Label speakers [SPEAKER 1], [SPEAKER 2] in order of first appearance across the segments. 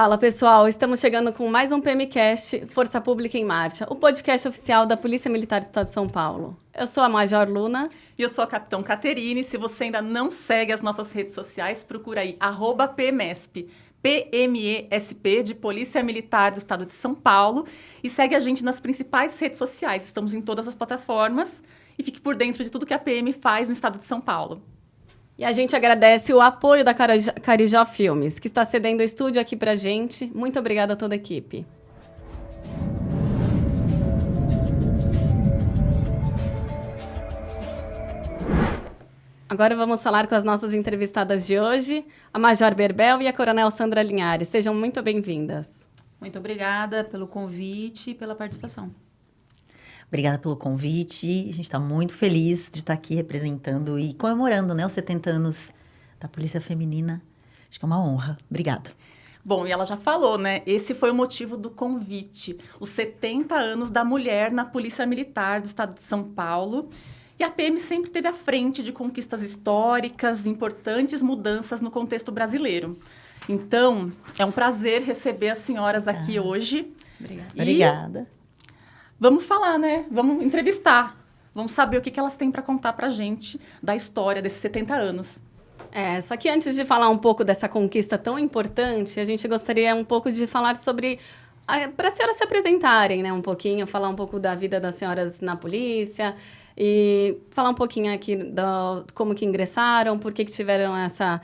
[SPEAKER 1] Fala, pessoal. Estamos chegando com mais um PMcast Força Pública em Marcha, o podcast oficial da Polícia Militar do Estado de São Paulo. Eu sou a Major Luna.
[SPEAKER 2] E eu sou a Capitão Caterine. Se você ainda não segue as nossas redes sociais, procura aí, @PMESP, PMESP, de Polícia Militar do Estado de São Paulo. E segue a gente nas principais redes sociais. Estamos em todas as plataformas. E fique por dentro de tudo que a PM faz no Estado de São Paulo.
[SPEAKER 1] E a gente agradece o apoio da Carijó Filmes, que está cedendo o estúdio aqui pra gente. Muito obrigada a toda a equipe. Agora vamos falar com as nossas entrevistadas de hoje, a Major Berbel e a Coronel Sandra Linhares. Sejam muito bem-vindas.
[SPEAKER 3] Muito obrigada pelo convite e pela participação.
[SPEAKER 4] Obrigada pelo convite. A gente está muito feliz de estar aqui representando e comemorando, né, os 70 anos da Polícia Feminina. Acho que é uma honra. Obrigada.
[SPEAKER 2] Bom, e ela já falou, né? Esse foi o motivo do convite. Os 70 anos da mulher na Polícia Militar do Estado de São Paulo. E a PM sempre esteve à frente de conquistas históricas, importantes mudanças no contexto brasileiro. Então, é um prazer receber as senhoras aqui hoje.
[SPEAKER 3] Obrigada.
[SPEAKER 4] Obrigada.
[SPEAKER 2] Vamos falar, né? Vamos entrevistar. Vamos saber o que elas têm para contar para a gente da história desses 70 anos.
[SPEAKER 1] Só que antes de falar um pouco dessa conquista tão importante, a gente gostaria um pouco de falar sobre... para as senhoras se apresentarem, né? Um pouquinho, falar um pouco da vida das senhoras na polícia e falar um pouquinho aqui como que ingressaram, por que tiveram essa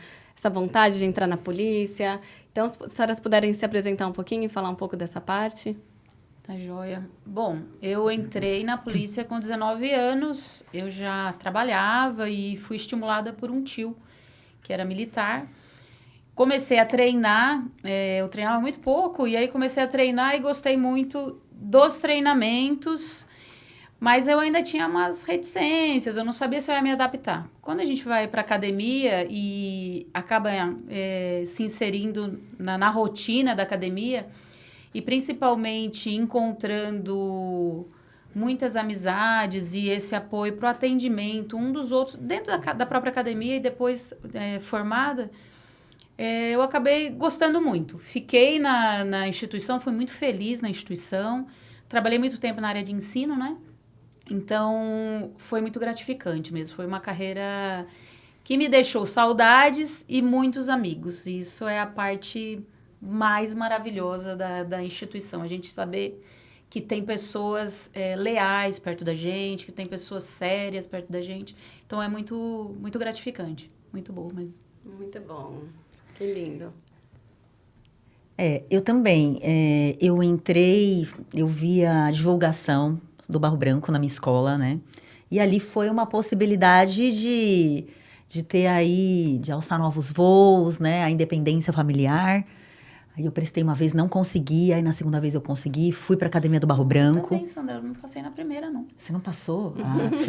[SPEAKER 1] vontade de entrar na polícia. Então, se as senhoras puderem se apresentar um pouquinho e falar um pouco dessa parte...
[SPEAKER 3] Tá joia. Bom, eu entrei na polícia com 19 anos, eu já trabalhava e fui estimulada por um tio, que era militar. Comecei a treinar, eu treinava muito pouco, e aí comecei a treinar e gostei muito dos treinamentos, mas eu ainda tinha umas reticências, eu não sabia se eu ia me adaptar. Quando a gente vai para academia e acaba se inserindo na rotina da academia, e principalmente encontrando muitas amizades e esse apoio para o atendimento um dos outros, dentro da própria academia e depois formada, eu acabei gostando muito. Fiquei na instituição, fui muito feliz na instituição, trabalhei muito tempo na área de ensino, né? Então, foi muito gratificante mesmo. Foi uma carreira que me deixou saudades e muitos amigos. Isso é a parte mais maravilhosa da instituição, a gente saber que tem pessoas leais perto da gente, que tem pessoas sérias perto da gente, então é muito, muito gratificante, muito bom mesmo.
[SPEAKER 1] Muito bom, que lindo.
[SPEAKER 4] Eu também, eu entrei, eu vi a divulgação do Barro Branco na minha escola, né, e ali foi uma possibilidade de ter aí, de alçar novos voos, né, a independência familiar. Aí eu prestei uma vez, não consegui, aí na segunda vez eu consegui, fui para a Academia do Barro Branco.
[SPEAKER 3] Também, Sandra, eu não passei na primeira, não.
[SPEAKER 4] Você não passou?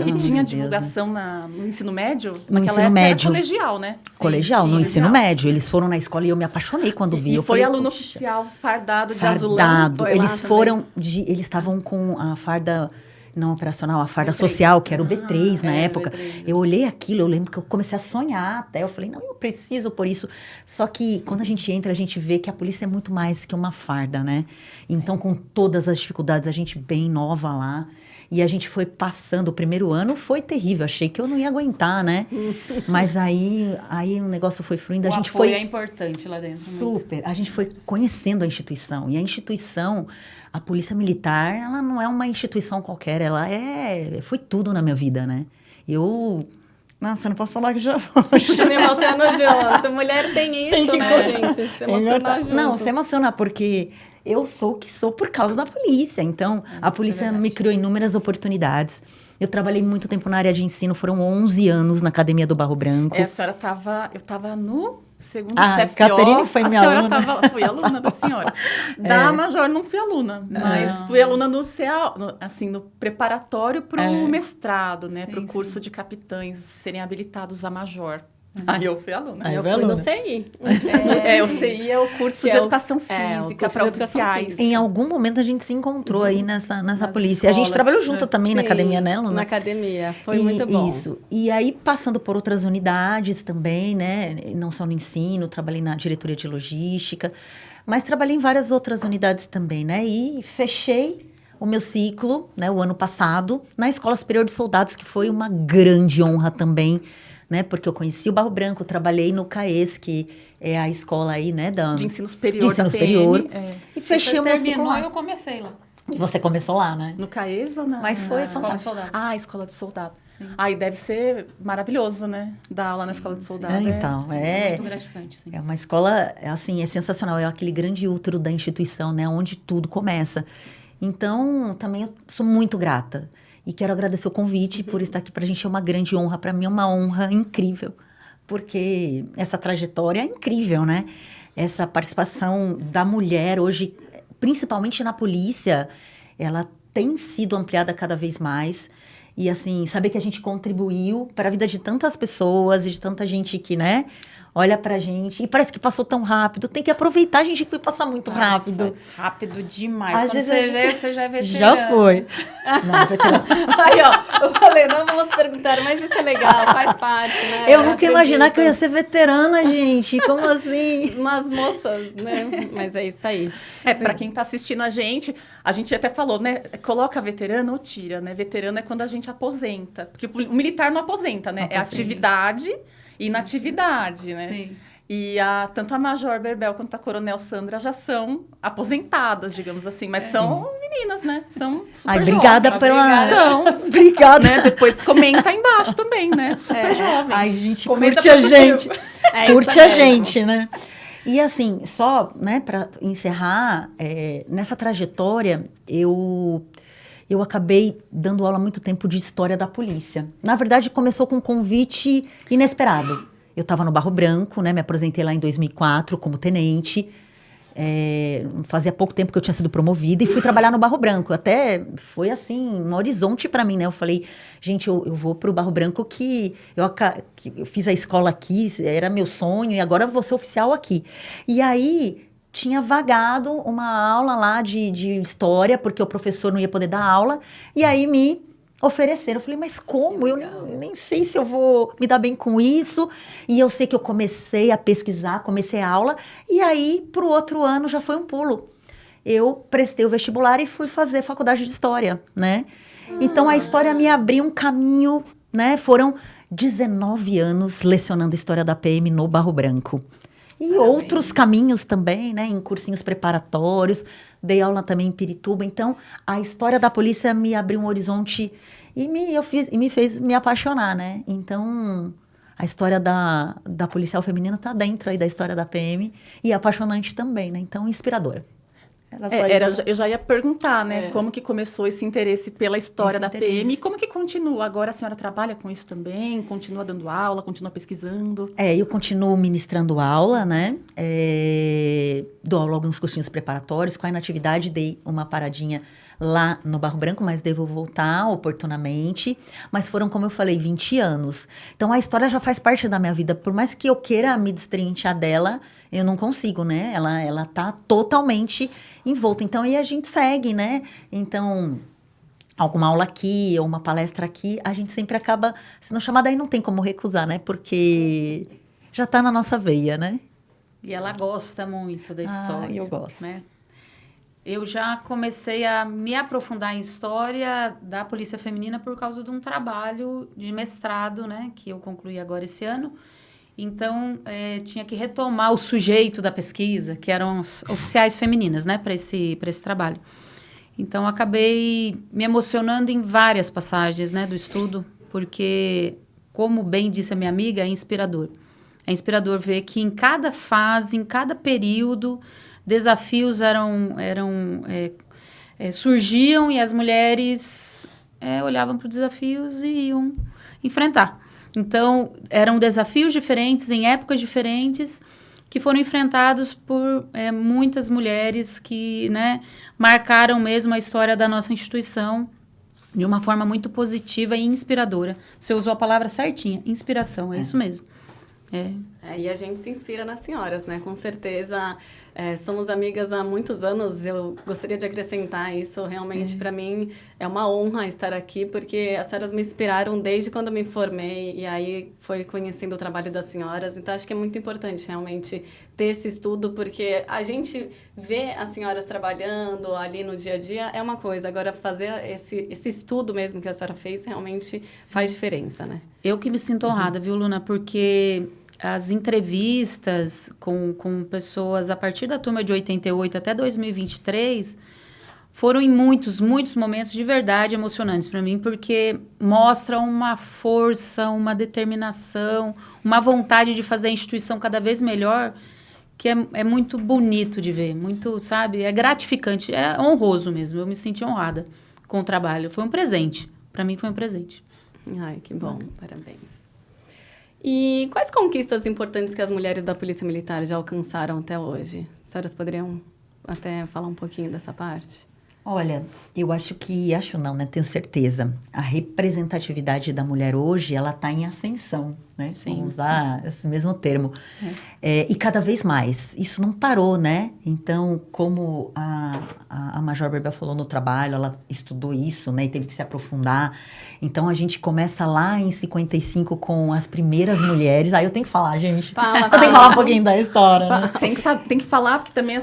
[SPEAKER 2] E tinha divulgação no ensino médio?
[SPEAKER 4] No
[SPEAKER 2] Naquela
[SPEAKER 4] ensino
[SPEAKER 2] época
[SPEAKER 4] médio.
[SPEAKER 2] Era colegial, né?
[SPEAKER 4] Sim, colegial, no
[SPEAKER 2] tinha.
[SPEAKER 4] ensino médio. Eles foram na escola e eu me apaixonei quando vi.
[SPEAKER 2] E
[SPEAKER 4] eu
[SPEAKER 2] foi
[SPEAKER 4] falei,
[SPEAKER 2] aluno
[SPEAKER 4] puxa,
[SPEAKER 2] oficial fardado de
[SPEAKER 4] fardado.
[SPEAKER 2] azulão. Foi
[SPEAKER 4] Eles
[SPEAKER 2] lá
[SPEAKER 4] foram, eles estavam com a farda não operacional, a farda
[SPEAKER 3] B3.
[SPEAKER 4] social, que era o B3 na
[SPEAKER 3] era o
[SPEAKER 4] época.
[SPEAKER 3] B3.
[SPEAKER 4] Eu olhei aquilo, eu lembro que eu comecei a sonhar até. Eu falei, não, eu preciso por isso. Só que quando a gente entra, a gente vê que a polícia é muito mais que uma farda, né? Então, com todas as dificuldades, a gente bem nova lá. E a gente foi passando. O primeiro ano foi terrível. Achei que eu não ia aguentar, né? Mas aí o negócio foi fluindo. A gente
[SPEAKER 3] apoio
[SPEAKER 4] foi
[SPEAKER 3] é importante lá dentro.
[SPEAKER 4] super. A gente foi conhecendo a instituição. E a instituição, a Polícia Militar, ela não é uma instituição qualquer. Ela foi tudo na minha vida, né? Nossa, eu não posso falar que já
[SPEAKER 1] Me emocionou junto. Mulher tem isso, né, gente? Se emocionar junto.
[SPEAKER 4] Não, se emocionar, porque eu sou o que sou por causa da polícia. Então, a polícia me criou inúmeras oportunidades. Eu trabalhei muito tempo na área de ensino, foram 11 anos na Academia do Barro Branco.
[SPEAKER 2] A senhora eu estava no segundo CFO.
[SPEAKER 4] Caterine foi minha aluna.
[SPEAKER 2] Fui aluna da senhora. Da Major não fui aluna, mas fui aluna no CA, no preparatório para o mestrado, né? Para o curso de capitães serem habilitados a Major. Aí eu fui aluna.
[SPEAKER 1] Eu fui no CI.
[SPEAKER 2] O CI é o curso de educação física para oficiais.
[SPEAKER 4] Em algum momento a gente se encontrou aí nessa polícia. A gente trabalhou junto também na academia, né, Luna?
[SPEAKER 1] Na academia, foi muito bom.
[SPEAKER 4] Isso. E aí, passando por outras unidades também, né? Não só no ensino, trabalhei na diretoria de logística. Mas trabalhei em várias outras unidades também, né? E fechei o meu ciclo, né, o ano passado, na Escola Superior de Soldados, que foi uma grande honra também, né? Porque eu conheci o Barro Branco, trabalhei no CAES, que é a escola aí, né?
[SPEAKER 2] De ensino superior
[SPEAKER 4] da
[SPEAKER 2] PM.
[SPEAKER 4] E fechei o meu ciclo
[SPEAKER 3] Terminou
[SPEAKER 4] lá.
[SPEAKER 3] e eu comecei lá.
[SPEAKER 4] E você começou lá, né?
[SPEAKER 2] No CAES ou na...
[SPEAKER 4] Mas foi
[SPEAKER 3] Escola de
[SPEAKER 4] fantástico.
[SPEAKER 3] Soldado.
[SPEAKER 2] Ah, Escola de Soldado.
[SPEAKER 3] Sim.
[SPEAKER 2] Aí deve ser maravilhoso, né? Dar aula na Escola de Soldado.
[SPEAKER 4] Então,
[SPEAKER 3] Muito gratificante, sim.
[SPEAKER 4] é uma escola, assim, é sensacional. É aquele grande útero da instituição, né? Onde tudo começa. Então, também eu sou muito grata. E quero agradecer o convite por estar aqui. Pra gente é uma grande honra. Pra mim é uma honra incrível. Porque essa trajetória é incrível, né? Essa participação da mulher hoje, principalmente na polícia, ela tem sido ampliada cada vez mais. E, assim, saber que a gente contribuiu para a vida de tantas pessoas e de tanta gente que, né, olha pra gente. E parece que passou tão rápido. Tem que aproveitar, a gente vai passar muito rápido.
[SPEAKER 3] Rápido demais.
[SPEAKER 4] Às
[SPEAKER 3] Quando
[SPEAKER 4] vezes
[SPEAKER 3] você
[SPEAKER 4] a gente-
[SPEAKER 3] vê, você já é veterano.
[SPEAKER 4] Já foi. Não, veterano.
[SPEAKER 1] Aí, ó, eu falei, não vamos perguntar, mas isso é legal, faz parte, né?
[SPEAKER 4] Eu nunca ia imaginar que eu ia
[SPEAKER 1] acredito.
[SPEAKER 4] ser veterana, gente. Como assim?
[SPEAKER 1] Umas moças, né? Mas é isso aí.
[SPEAKER 2] Pra quem tá assistindo a gente até falou, né? Coloca veterano ou tira, né? Veterano é quando a gente aposenta. Porque o militar não aposenta, né? É
[SPEAKER 4] Aposenta.
[SPEAKER 2] atividade e inatividade, né?
[SPEAKER 3] Sim.
[SPEAKER 2] E tanto a Major Berbel quanto a Coronel Sandra já são aposentadas, digamos assim. Mas são meninas, né? São super
[SPEAKER 4] Ai, obrigada
[SPEAKER 2] jovens.
[SPEAKER 4] pela...
[SPEAKER 2] São,
[SPEAKER 4] Obrigada.
[SPEAKER 2] né? Depois comenta aí embaixo também, né? Super jovens.
[SPEAKER 4] Ai, gente,
[SPEAKER 3] Comenta
[SPEAKER 4] curte a
[SPEAKER 3] positivo.
[SPEAKER 4] gente.
[SPEAKER 1] É
[SPEAKER 4] Curte
[SPEAKER 1] isso
[SPEAKER 4] a
[SPEAKER 1] mesmo.
[SPEAKER 4] gente, né? E assim, só, né, para encerrar, nessa trajetória, eu acabei dando aula há muito tempo de história da polícia. Na verdade, começou com um convite inesperado. Eu estava no Barro Branco, né, me aposentei lá em 2004 como tenente. Fazia pouco tempo que eu tinha sido promovida e fui trabalhar no Barro Branco. Até foi assim, um horizonte para mim, né? Eu falei, gente, eu vou pro Barro Branco que eu fiz a escola aqui, era meu sonho e agora eu vou ser oficial aqui. E aí tinha vagado uma aula lá de história, porque o professor não ia poder dar aula, e aí me ofereceram. Eu falei, mas como? Eu nem sei se eu vou me dar bem com isso. E eu sei que eu comecei a pesquisar, comecei a aula, e aí, pro outro ano, já foi um pulo. Eu prestei o vestibular e fui fazer faculdade de História, né? Então, a História me abriu um caminho, né? Foram 19 anos lecionando História da PM no Barro Branco. E outros caminhos também, né? Em cursinhos preparatórios. Dei aula também em Pirituba. Então, a história da polícia me abriu um horizonte e me fez me apaixonar, né? Então, a história da policial feminina tá dentro aí da história da PM. E apaixonante também, né? Então, inspiradora. Era só isso.
[SPEAKER 2] Eu já ia perguntar, né? Como que começou esse interesse pela história da PM e como que continua? Agora a senhora trabalha com isso também? Continua dando aula, continua pesquisando?
[SPEAKER 4] Eu continuo ministrando aula, né? Dou aula em alguns cursinhos preparatórios. Com a inatividade, dei uma paradinha lá no Barro Branco, mas devo voltar oportunamente. Mas foram, como eu falei, 20 anos. Então, a história já faz parte da minha vida. Por mais que eu queira me destrinchar dela, eu não consigo, né? Ela tá totalmente envolta. Então, e a gente segue, né? Então, alguma aula aqui ou uma palestra aqui, a gente sempre acaba sendo chamada, aí não tem como recusar, né? Porque já tá na nossa veia, né?
[SPEAKER 3] E ela gosta muito da história.
[SPEAKER 4] Eu gosto.
[SPEAKER 3] Né? Eu já comecei a me aprofundar em história da Polícia Feminina por causa de um trabalho de mestrado, né? Que eu concluí agora esse ano. Então, tinha que retomar o sujeito da pesquisa, que eram as oficiais femininas, né? Para esse trabalho. Então, acabei me emocionando em várias passagens, né? Do estudo, porque, como bem disse a minha amiga, é inspirador. É inspirador ver que em cada fase, em cada período, desafios surgiam e as mulheres olhavam para os desafios e iam enfrentar. Então, eram desafios diferentes, em épocas diferentes, que foram enfrentados por muitas mulheres que, né, marcaram mesmo a história da nossa instituição de uma forma muito positiva e inspiradora. Você usou a palavra certinha, inspiração, é isso mesmo.
[SPEAKER 1] E a gente se inspira nas senhoras, né? Com certeza, Somos amigas há muitos anos, eu gostaria de acrescentar isso. Realmente, para mim, é uma honra estar aqui, porque as senhoras me inspiraram desde quando eu me formei, e aí foi conhecendo o trabalho das senhoras. Então, acho que é muito importante, realmente, ter esse estudo, porque a gente vê as senhoras trabalhando ali no dia a dia é uma coisa, agora fazer esse estudo mesmo que a senhora fez realmente faz diferença, né?
[SPEAKER 3] Eu que me sinto honrada, viu, Luna? Porque as entrevistas com pessoas a partir da turma de 88 até 2023 foram em muitos momentos de verdade emocionantes para mim, porque mostram uma força, uma determinação, uma vontade de fazer a instituição cada vez melhor, que é muito bonito de ver, muito, sabe? É gratificante, é honroso mesmo. Eu me senti honrada com o trabalho. Foi um presente. Para mim foi um presente.
[SPEAKER 1] Ai, que bom. Parabéns. E quais conquistas importantes que as mulheres da Polícia Militar já alcançaram até hoje? As senhoras poderiam até falar um pouquinho dessa parte?
[SPEAKER 4] Olha, eu acho não, né? Tenho certeza. A representatividade da mulher hoje, ela está em ascensão, né?
[SPEAKER 3] Sim,
[SPEAKER 4] vamos usar esse mesmo termo. E cada vez mais. Isso não parou, né? Então, como a Major Bebel falou no trabalho, ela estudou isso, né? E teve que se aprofundar. Então, a gente começa lá em 55 com as primeiras mulheres. Aí eu tenho que falar, gente. Eu tenho que falar um pouquinho da história, né?
[SPEAKER 2] Tem que falar, porque também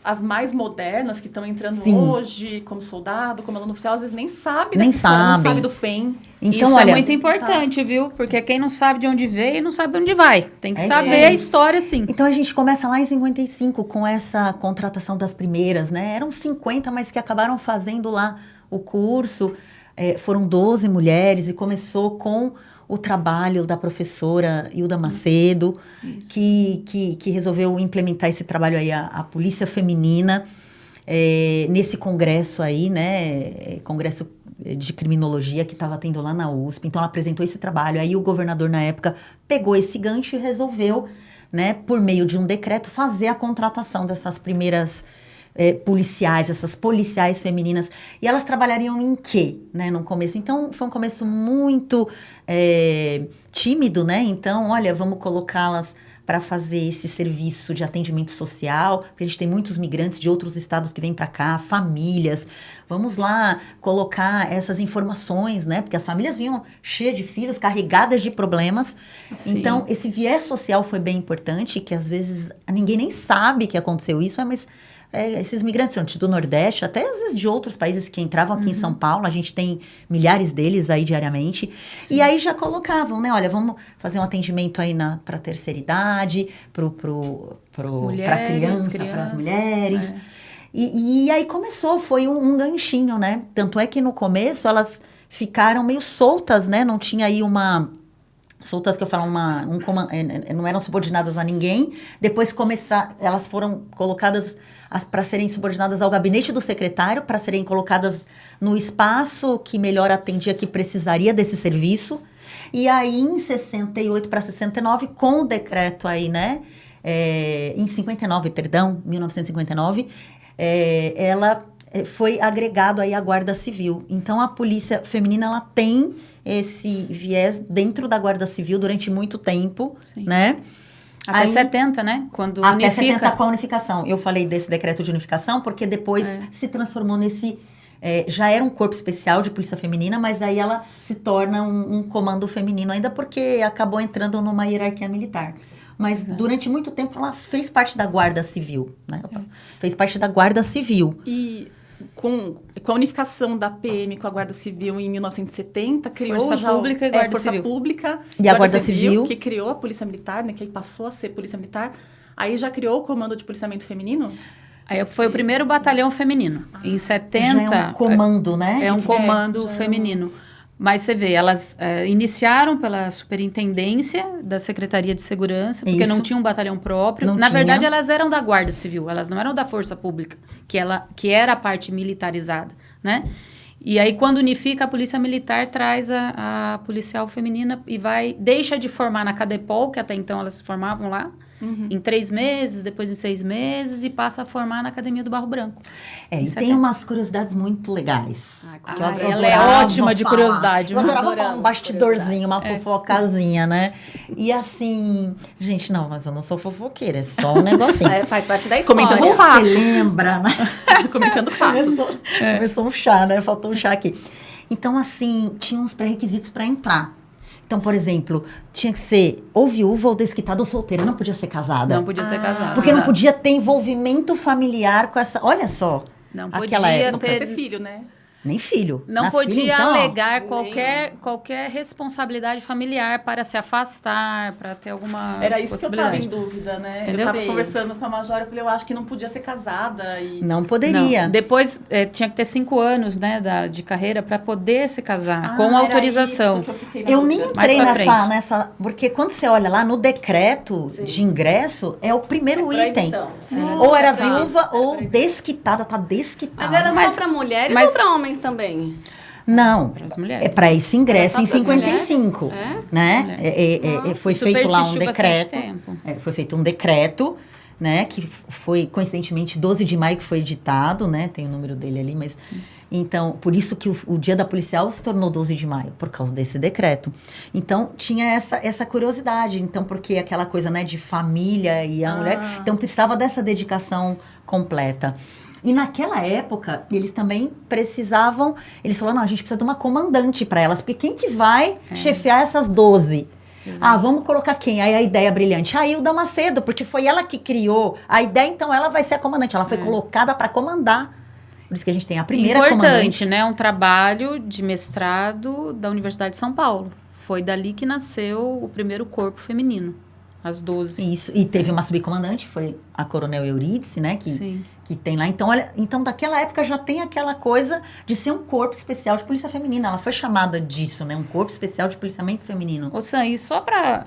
[SPEAKER 2] as mais modernas que estão entrando hoje, como soldado, como aluno oficial, às vezes nem sabe dessa história, não sabe do FEM.
[SPEAKER 3] Então, isso é muito importante, viu? Porque quem não sabe de onde veio, não sabe onde vai. Tem que saber a história, sim.
[SPEAKER 4] Então, a gente começa lá em 55 com essa contratação das primeiras, né? Eram 50, mas que acabaram fazendo lá o curso. Foram 12 mulheres e começou com o trabalho da professora Hilda Macedo, que resolveu implementar esse trabalho aí, a Polícia Feminina, nesse congresso aí, né, congresso de criminologia que estava tendo lá na USP. Então, ela apresentou esse trabalho, aí o governador, na época, pegou esse gancho e resolveu, né, por meio de um decreto, fazer a contratação dessas primeiras policiais, essas policiais femininas. E elas trabalhariam em quê, né, no começo? Então, foi um começo muito tímido, né? Então, olha, vamos colocá-las para fazer esse serviço de atendimento social, porque a gente tem muitos migrantes de outros estados que vêm para cá, famílias. Vamos lá colocar essas informações, né? Porque as famílias vinham cheias de filhos, carregadas de problemas. Sim. Então, esse viés social foi bem importante, que às vezes ninguém nem sabe que aconteceu isso, mas esses migrantes do Nordeste, até às vezes de outros países que entravam aqui em São Paulo, a gente tem milhares deles aí diariamente. Sim. E aí já colocavam, né? Olha, vamos fazer um atendimento aí para a terceira idade, para criança, para as mulheres. E aí começou, foi um ganchinho, né? Tanto é que no começo elas ficaram meio soltas, né? Não tinha aí soltas que eu falo, não eram subordinadas a ninguém. Depois elas foram colocadas para serem subordinadas ao gabinete do secretário, para serem colocadas no espaço que melhor atendia, que precisaria desse serviço. E aí, em 68 para 69, com o decreto aí, né? Em 1959, ela foi agregado aí à Guarda Civil. Então, a Polícia Feminina, ela tem esse viés dentro da Guarda Civil durante muito tempo, sim, né?
[SPEAKER 3] Até 70, né? Quando
[SPEAKER 4] até unifica. 70 com a unificação. Eu falei desse decreto de unificação porque depois se transformou nesse... já era um corpo especial de polícia feminina, mas aí ela se torna um comando feminino ainda porque acabou entrando numa hierarquia militar. Mas durante muito tempo ela fez parte da Guarda Civil, né? Fez parte da Guarda Civil.
[SPEAKER 2] E com a unificação da PM com a Guarda Civil em 1970, criou
[SPEAKER 3] Força Pública e Guarda
[SPEAKER 2] Força
[SPEAKER 3] Civil.
[SPEAKER 2] Pública
[SPEAKER 4] e a Guarda Civil,
[SPEAKER 2] que criou a Polícia Militar, né? Que aí passou a ser Polícia Militar. Aí já criou o Comando de Policiamento Feminino?
[SPEAKER 3] Aí foi o primeiro batalhão feminino. Em 70...
[SPEAKER 4] Já é um comando, né?
[SPEAKER 3] É um comando feminino. Mas você vê, elas iniciaram pela superintendência da Secretaria de Segurança, porque não tinha um batalhão próprio. Na verdade, elas eram da Guarda Civil, elas não eram da Força Pública, que era a parte militarizada, né? E aí, quando unifica, a Polícia Militar traz a policial feminina e deixa de formar na Cadepol, que até então elas se formavam lá, em 3 meses, depois em 6 meses, e passa a formar na Academia do Barro Branco.
[SPEAKER 4] E tem umas curiosidades muito legais.
[SPEAKER 1] que
[SPEAKER 3] ela é ótima de curiosidade.
[SPEAKER 4] Eu adorava falar um
[SPEAKER 1] Adoramos
[SPEAKER 4] bastidorzinho, uma fofocazinha, né? E assim, gente, não, mas eu não sou fofoqueira, é só um negocinho.
[SPEAKER 1] Faz parte da história.
[SPEAKER 2] Comentando
[SPEAKER 4] Você
[SPEAKER 2] fatos.
[SPEAKER 4] lembra, né?
[SPEAKER 2] Comentando fatos.
[SPEAKER 4] Começou um chá, né? Faltou um chá aqui. Então, assim, tinha uns pré-requisitos para entrar. Então, por exemplo, tinha que ser ou viúva, ou desquitada, ou solteira. Não podia ser casada.
[SPEAKER 3] Não podia ser casada.
[SPEAKER 4] Porque não
[SPEAKER 3] exato.
[SPEAKER 4] podia ter envolvimento familiar com essa... Olha só.
[SPEAKER 3] Não
[SPEAKER 4] aquela
[SPEAKER 3] podia
[SPEAKER 4] época.
[SPEAKER 2] Ter filho, né?
[SPEAKER 4] Nem filho.
[SPEAKER 3] Não
[SPEAKER 4] Na
[SPEAKER 3] podia
[SPEAKER 4] filha, então, ó,
[SPEAKER 3] alegar qualquer responsabilidade familiar para se afastar, para ter alguma
[SPEAKER 2] Era isso que eu tava
[SPEAKER 3] possibilidade.
[SPEAKER 2] em dúvida, né?
[SPEAKER 3] Entendeu?
[SPEAKER 2] Eu tava
[SPEAKER 1] Sim.
[SPEAKER 2] conversando com a Major, eu falei, eu acho que não podia ser casada. E...
[SPEAKER 4] Não poderia.
[SPEAKER 3] Não. Depois tinha que ter 5 anos, né, de carreira para poder se casar, com
[SPEAKER 2] era
[SPEAKER 3] autorização.
[SPEAKER 2] isso que eu fiquei na
[SPEAKER 4] Eu
[SPEAKER 2] dúvida.
[SPEAKER 4] nem
[SPEAKER 3] Mais
[SPEAKER 4] entrei
[SPEAKER 3] pra
[SPEAKER 4] nessa... Porque quando você olha lá no decreto de ingresso, é o primeiro item. Ou era viúva ou desquitada. Tá desquitada.
[SPEAKER 1] Mas era só para mulheres ou para homens também?
[SPEAKER 4] Não.
[SPEAKER 3] Para as mulheres.
[SPEAKER 4] É para esse ingresso
[SPEAKER 1] Era
[SPEAKER 4] em
[SPEAKER 1] só pras
[SPEAKER 4] 55,
[SPEAKER 1] mulheres?
[SPEAKER 4] né? Foi
[SPEAKER 3] Isso
[SPEAKER 4] feito lá um
[SPEAKER 3] persistiu bastante
[SPEAKER 4] decreto.
[SPEAKER 3] tempo.
[SPEAKER 4] Foi feito um decreto, né? Que foi, coincidentemente, 12 de maio que foi editado, né? Tem o número dele ali, mas... Então, por isso que o Dia da Policial se tornou 12 de maio, por causa desse decreto. Então, tinha essa curiosidade. Então, porque aquela coisa, né, de família e a mulher... Então, precisava dessa dedicação completa. E naquela época, eles também precisavam... Eles falaram, não, a gente precisa de uma comandante para elas. Porque quem que vai chefiar essas 12? Vamos colocar quem? Aí a ideia brilhante. A Hilda Macedo, porque foi ela que criou a ideia, então ela vai ser a comandante. Ela foi colocada para comandar. Por isso que a gente tem a primeira
[SPEAKER 3] Importante,
[SPEAKER 4] comandante.
[SPEAKER 3] né? Um trabalho de mestrado da Universidade de São Paulo. Foi dali que nasceu o primeiro corpo feminino, as 12.
[SPEAKER 4] Isso, e teve uma subcomandante, foi a Coronel Eurídice, né?
[SPEAKER 3] Sim.
[SPEAKER 4] Que tem lá. Então, olha, então, daquela época já tem aquela coisa de ser um corpo especial de polícia feminina. Ela foi chamada disso, né? Um corpo especial de policiamento feminino.
[SPEAKER 3] Ô Sam, e só para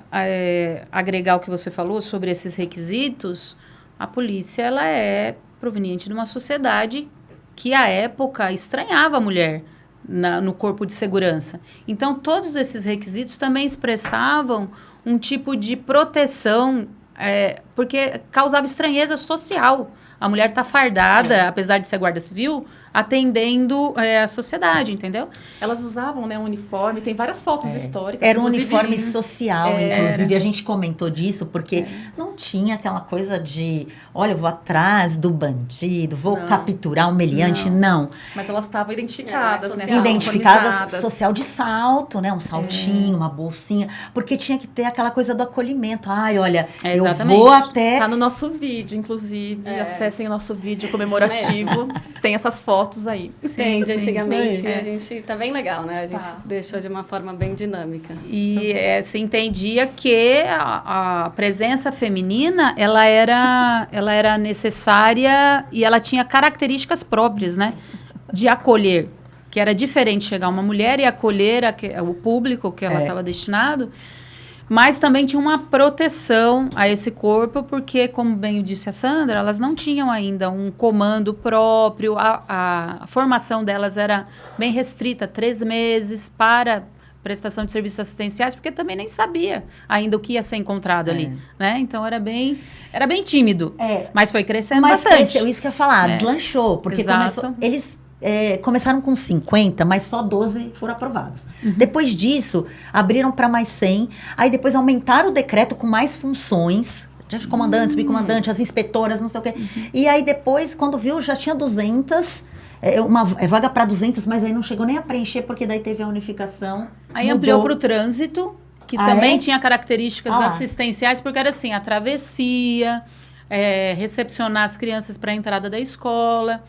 [SPEAKER 3] agregar o que você falou sobre esses requisitos, a polícia ela é proveniente de uma sociedade que, à época, estranhava a mulher no corpo de segurança. Então, todos esses requisitos também expressavam um tipo de proteção, porque causava estranheza social. A mulher tá fardada, apesar de ser guarda civil, atendendo a sociedade, entendeu?
[SPEAKER 2] Elas usavam, né, um uniforme, tem várias fotos históricas.
[SPEAKER 4] Era um
[SPEAKER 2] inclusive,
[SPEAKER 4] uniforme social, inclusive. A gente comentou disso, porque não tinha aquela coisa de, olha, eu vou atrás do bandido, vou capturar o meliante, não.
[SPEAKER 2] Mas elas estavam identificadas, né?
[SPEAKER 4] Identificadas
[SPEAKER 2] uniformizadas.
[SPEAKER 4] social de salto, né? Um saltinho, uma bolsinha, porque tinha que ter aquela coisa do acolhimento. Ai, olha, eu
[SPEAKER 3] exatamente.
[SPEAKER 4] vou até...
[SPEAKER 2] Tá no nosso vídeo, inclusive. Acessem o nosso vídeo comemorativo. Tem essas fotos aí.
[SPEAKER 1] Tem, de antigamente.
[SPEAKER 4] sim.
[SPEAKER 1] A gente tá bem legal, né? A gente
[SPEAKER 2] Tá.
[SPEAKER 1] deixou de uma forma bem dinâmica.
[SPEAKER 3] E se entendia que a presença feminina, ela era necessária e ela tinha características próprias, né? De acolher, que era diferente chegar uma mulher e acolher o público que ela estava destinado, mas também tinha uma proteção a esse corpo, porque, como bem disse a Sandra, elas não tinham ainda um comando próprio, a formação delas era bem restrita, 3 meses para prestação de serviços assistenciais, porque também nem sabia ainda o que ia ser encontrado ali, né? Então, era bem tímido, mas foi crescendo bastante.
[SPEAKER 4] Cresceu, isso que eu ia falar, deslanchou, porque
[SPEAKER 3] Exato.
[SPEAKER 4] eles começaram com 50, mas só 12 foram aprovadas. Depois disso, abriram para mais 100, aí depois aumentaram o decreto com mais funções, de comandantes, subcomandantes, as inspetoras, não sei o quê. E aí depois, quando viu, já tinha 200, vaga para 200, mas aí não chegou nem a preencher, porque daí teve a unificação.
[SPEAKER 3] Aí ampliou para o trânsito, que também tinha características assistenciais, porque era assim, a travessia, recepcionar as crianças para a entrada da escola,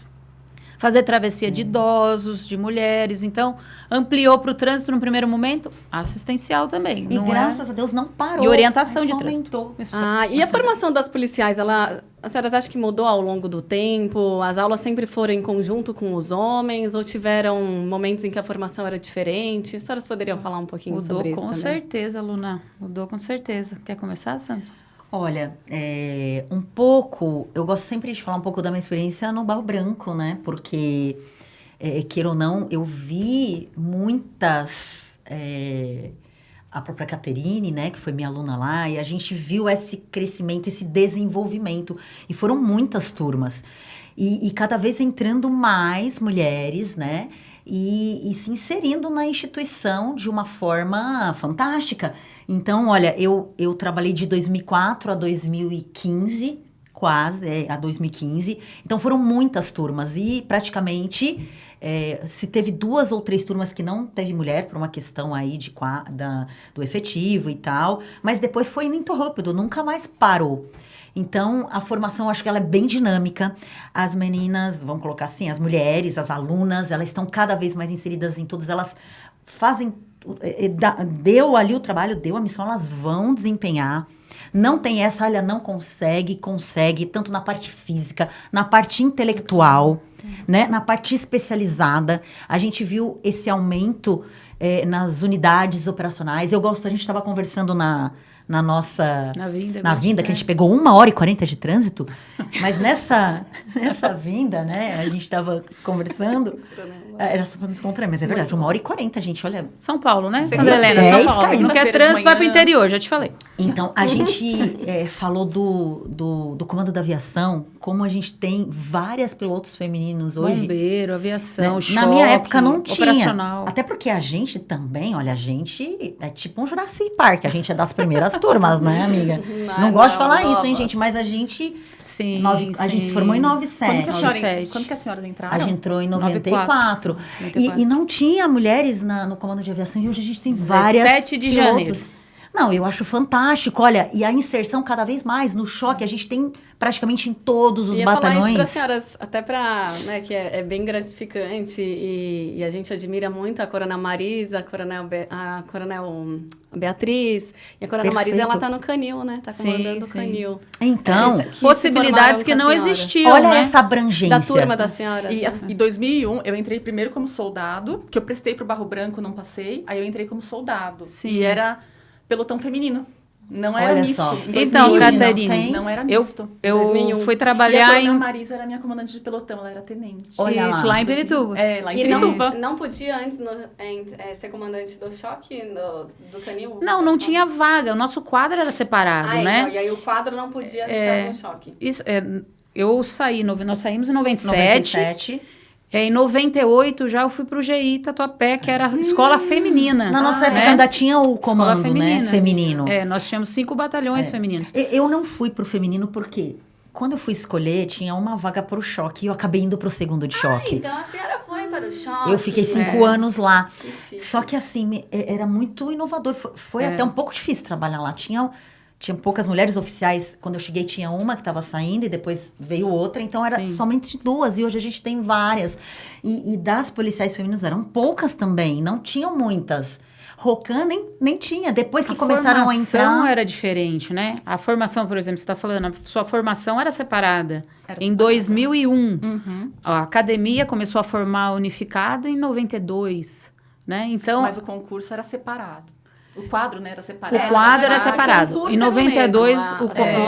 [SPEAKER 3] fazer travessia de idosos, de mulheres. Então, ampliou para o trânsito no primeiro momento, assistencial também.
[SPEAKER 4] E graças a Deus não parou.
[SPEAKER 3] E orientação
[SPEAKER 4] só
[SPEAKER 3] de trânsito.
[SPEAKER 4] aumentou.
[SPEAKER 1] E a formação das policiais, as senhoras acham que mudou ao longo do tempo? As aulas sempre foram em conjunto com os homens? Ou tiveram momentos em que a formação era diferente? As senhoras poderiam falar um pouquinho sobre isso
[SPEAKER 3] Mudou com
[SPEAKER 1] também?
[SPEAKER 3] certeza, Luna. Mudou com certeza. Quer começar, Sandra?
[SPEAKER 4] Olha, um pouco... Eu gosto sempre de falar um pouco da minha experiência no Barro Branco, né? Porque, queira ou não, eu vi muitas... a própria Caterine, né, que foi minha aluna lá, e a gente viu esse crescimento, esse desenvolvimento. E foram muitas turmas. E cada vez entrando mais mulheres, né, e se inserindo na instituição de uma forma fantástica. Então, olha, eu trabalhei de 2004 a 2015, quase, a 2015. Então, foram muitas turmas e praticamente... se teve 2 ou 3 turmas que não teve mulher, por uma questão aí do efetivo e tal, mas depois foi ininterrupto, nunca mais parou. Então, a formação, acho que ela é bem dinâmica. As meninas, vamos colocar assim, as mulheres, as alunas, elas estão cada vez mais inseridas em todas, elas fazem... Deu ali o trabalho, deu a missão, elas vão desempenhar. Não tem essa, olha, não consegue, tanto na parte física, na parte intelectual, né? Na parte especializada. A gente viu esse aumento nas unidades operacionais. A gente estava conversando na vinda, que a gente pegou 1h40 de trânsito, mas nessa vinda, né, a gente estava conversando, era só para nos encontrar, mas é verdade, 1h40, gente, olha...
[SPEAKER 3] São Paulo, né? Sandra Helena, São Paulo. Não quer trânsito, vai pro interior, já te falei.
[SPEAKER 4] Então, a gente falou do comando da aviação, como a gente tem várias pilotos femininos hoje.
[SPEAKER 3] Bombeiro, aviação, choque,
[SPEAKER 4] na minha época não tinha.
[SPEAKER 3] Operacional.
[SPEAKER 4] Até porque a gente também, olha, a gente é tipo um Jurassic Park, a gente é das primeiras turmas, né, amiga? Não gosto de falar isso, hein, gente, mas a gente...
[SPEAKER 3] Sim,
[SPEAKER 4] a gente se formou em 97.
[SPEAKER 2] Quando que as senhoras entraram?
[SPEAKER 4] A gente entrou em 94. E não tinha mulheres no comando de aviação. E hoje a gente tem várias
[SPEAKER 3] 17 de janeiro.
[SPEAKER 4] Não, eu acho fantástico. Olha, e a inserção cada vez mais no choque. A gente tem praticamente em todos os batalhões.
[SPEAKER 1] Eu ia falar isso para senhoras, até para, né, que é bem gratificante. E a gente admira muito a Coronel Marisa, a Coronel Beatriz. E a Coronel Marisa, ela tá no canil, né? Tá comandando o canil.
[SPEAKER 4] Então,
[SPEAKER 3] possibilidades que não existiam,
[SPEAKER 4] olha,
[SPEAKER 3] né?
[SPEAKER 4] essa abrangência.
[SPEAKER 1] Da turma da senhora.
[SPEAKER 2] E em 2001, eu entrei primeiro como soldado, que eu prestei pro Barro Branco, não passei. Aí eu entrei como soldado.
[SPEAKER 3] Sim.
[SPEAKER 2] E era pelotão feminino. Não era
[SPEAKER 4] olha
[SPEAKER 2] misto.
[SPEAKER 4] Só.
[SPEAKER 3] Então, Catarina,
[SPEAKER 2] não era misto.
[SPEAKER 3] Eu fui
[SPEAKER 2] E a
[SPEAKER 3] trabalhar
[SPEAKER 2] Coronel Marisa era minha comandante de pelotão, ela era tenente.
[SPEAKER 4] Olha
[SPEAKER 3] Isso, lá em Pirituba.
[SPEAKER 2] Lá em
[SPEAKER 1] E
[SPEAKER 2] Pirituba.
[SPEAKER 1] não podia antes ser comandante do choque, do canil?
[SPEAKER 3] Não tinha vaga. O nosso quadro era separado, né?
[SPEAKER 1] Então, e aí o quadro não podia estar no choque.
[SPEAKER 3] Isso, nós saímos em 97.
[SPEAKER 4] 97.
[SPEAKER 3] Em 98, já eu fui pro GI Tatuapé, que era escola feminina.
[SPEAKER 4] Na nossa época ainda tinha o comando,
[SPEAKER 3] feminina,
[SPEAKER 4] né, feminino.
[SPEAKER 3] Nós tínhamos 5 batalhões femininos.
[SPEAKER 4] Eu não fui pro feminino porque quando eu fui escolher, tinha uma vaga pro choque e eu acabei indo pro segundo de choque.
[SPEAKER 1] Então a senhora foi para o choque.
[SPEAKER 4] Eu fiquei 5 anos lá.
[SPEAKER 1] Que chique.
[SPEAKER 4] Só que assim, era muito inovador. Foi até um pouco difícil trabalhar lá. Tinha poucas mulheres oficiais. Quando eu cheguei, tinha uma que estava saindo e depois veio outra. Então, era somente 2. E hoje a gente tem várias. E das policiais femininas eram poucas também. Não tinham muitas. Rocan nem tinha. Depois que começaram a entrar...
[SPEAKER 3] A formação era diferente, né? A formação, por exemplo, você está falando, a sua formação era separada. Em 2001.
[SPEAKER 2] Uhum.
[SPEAKER 3] A academia começou a formar unificado em 92, né? Então...
[SPEAKER 2] Mas o concurso era separado. O quadro, né, era separado.
[SPEAKER 3] O quadro era separado. Em 92, o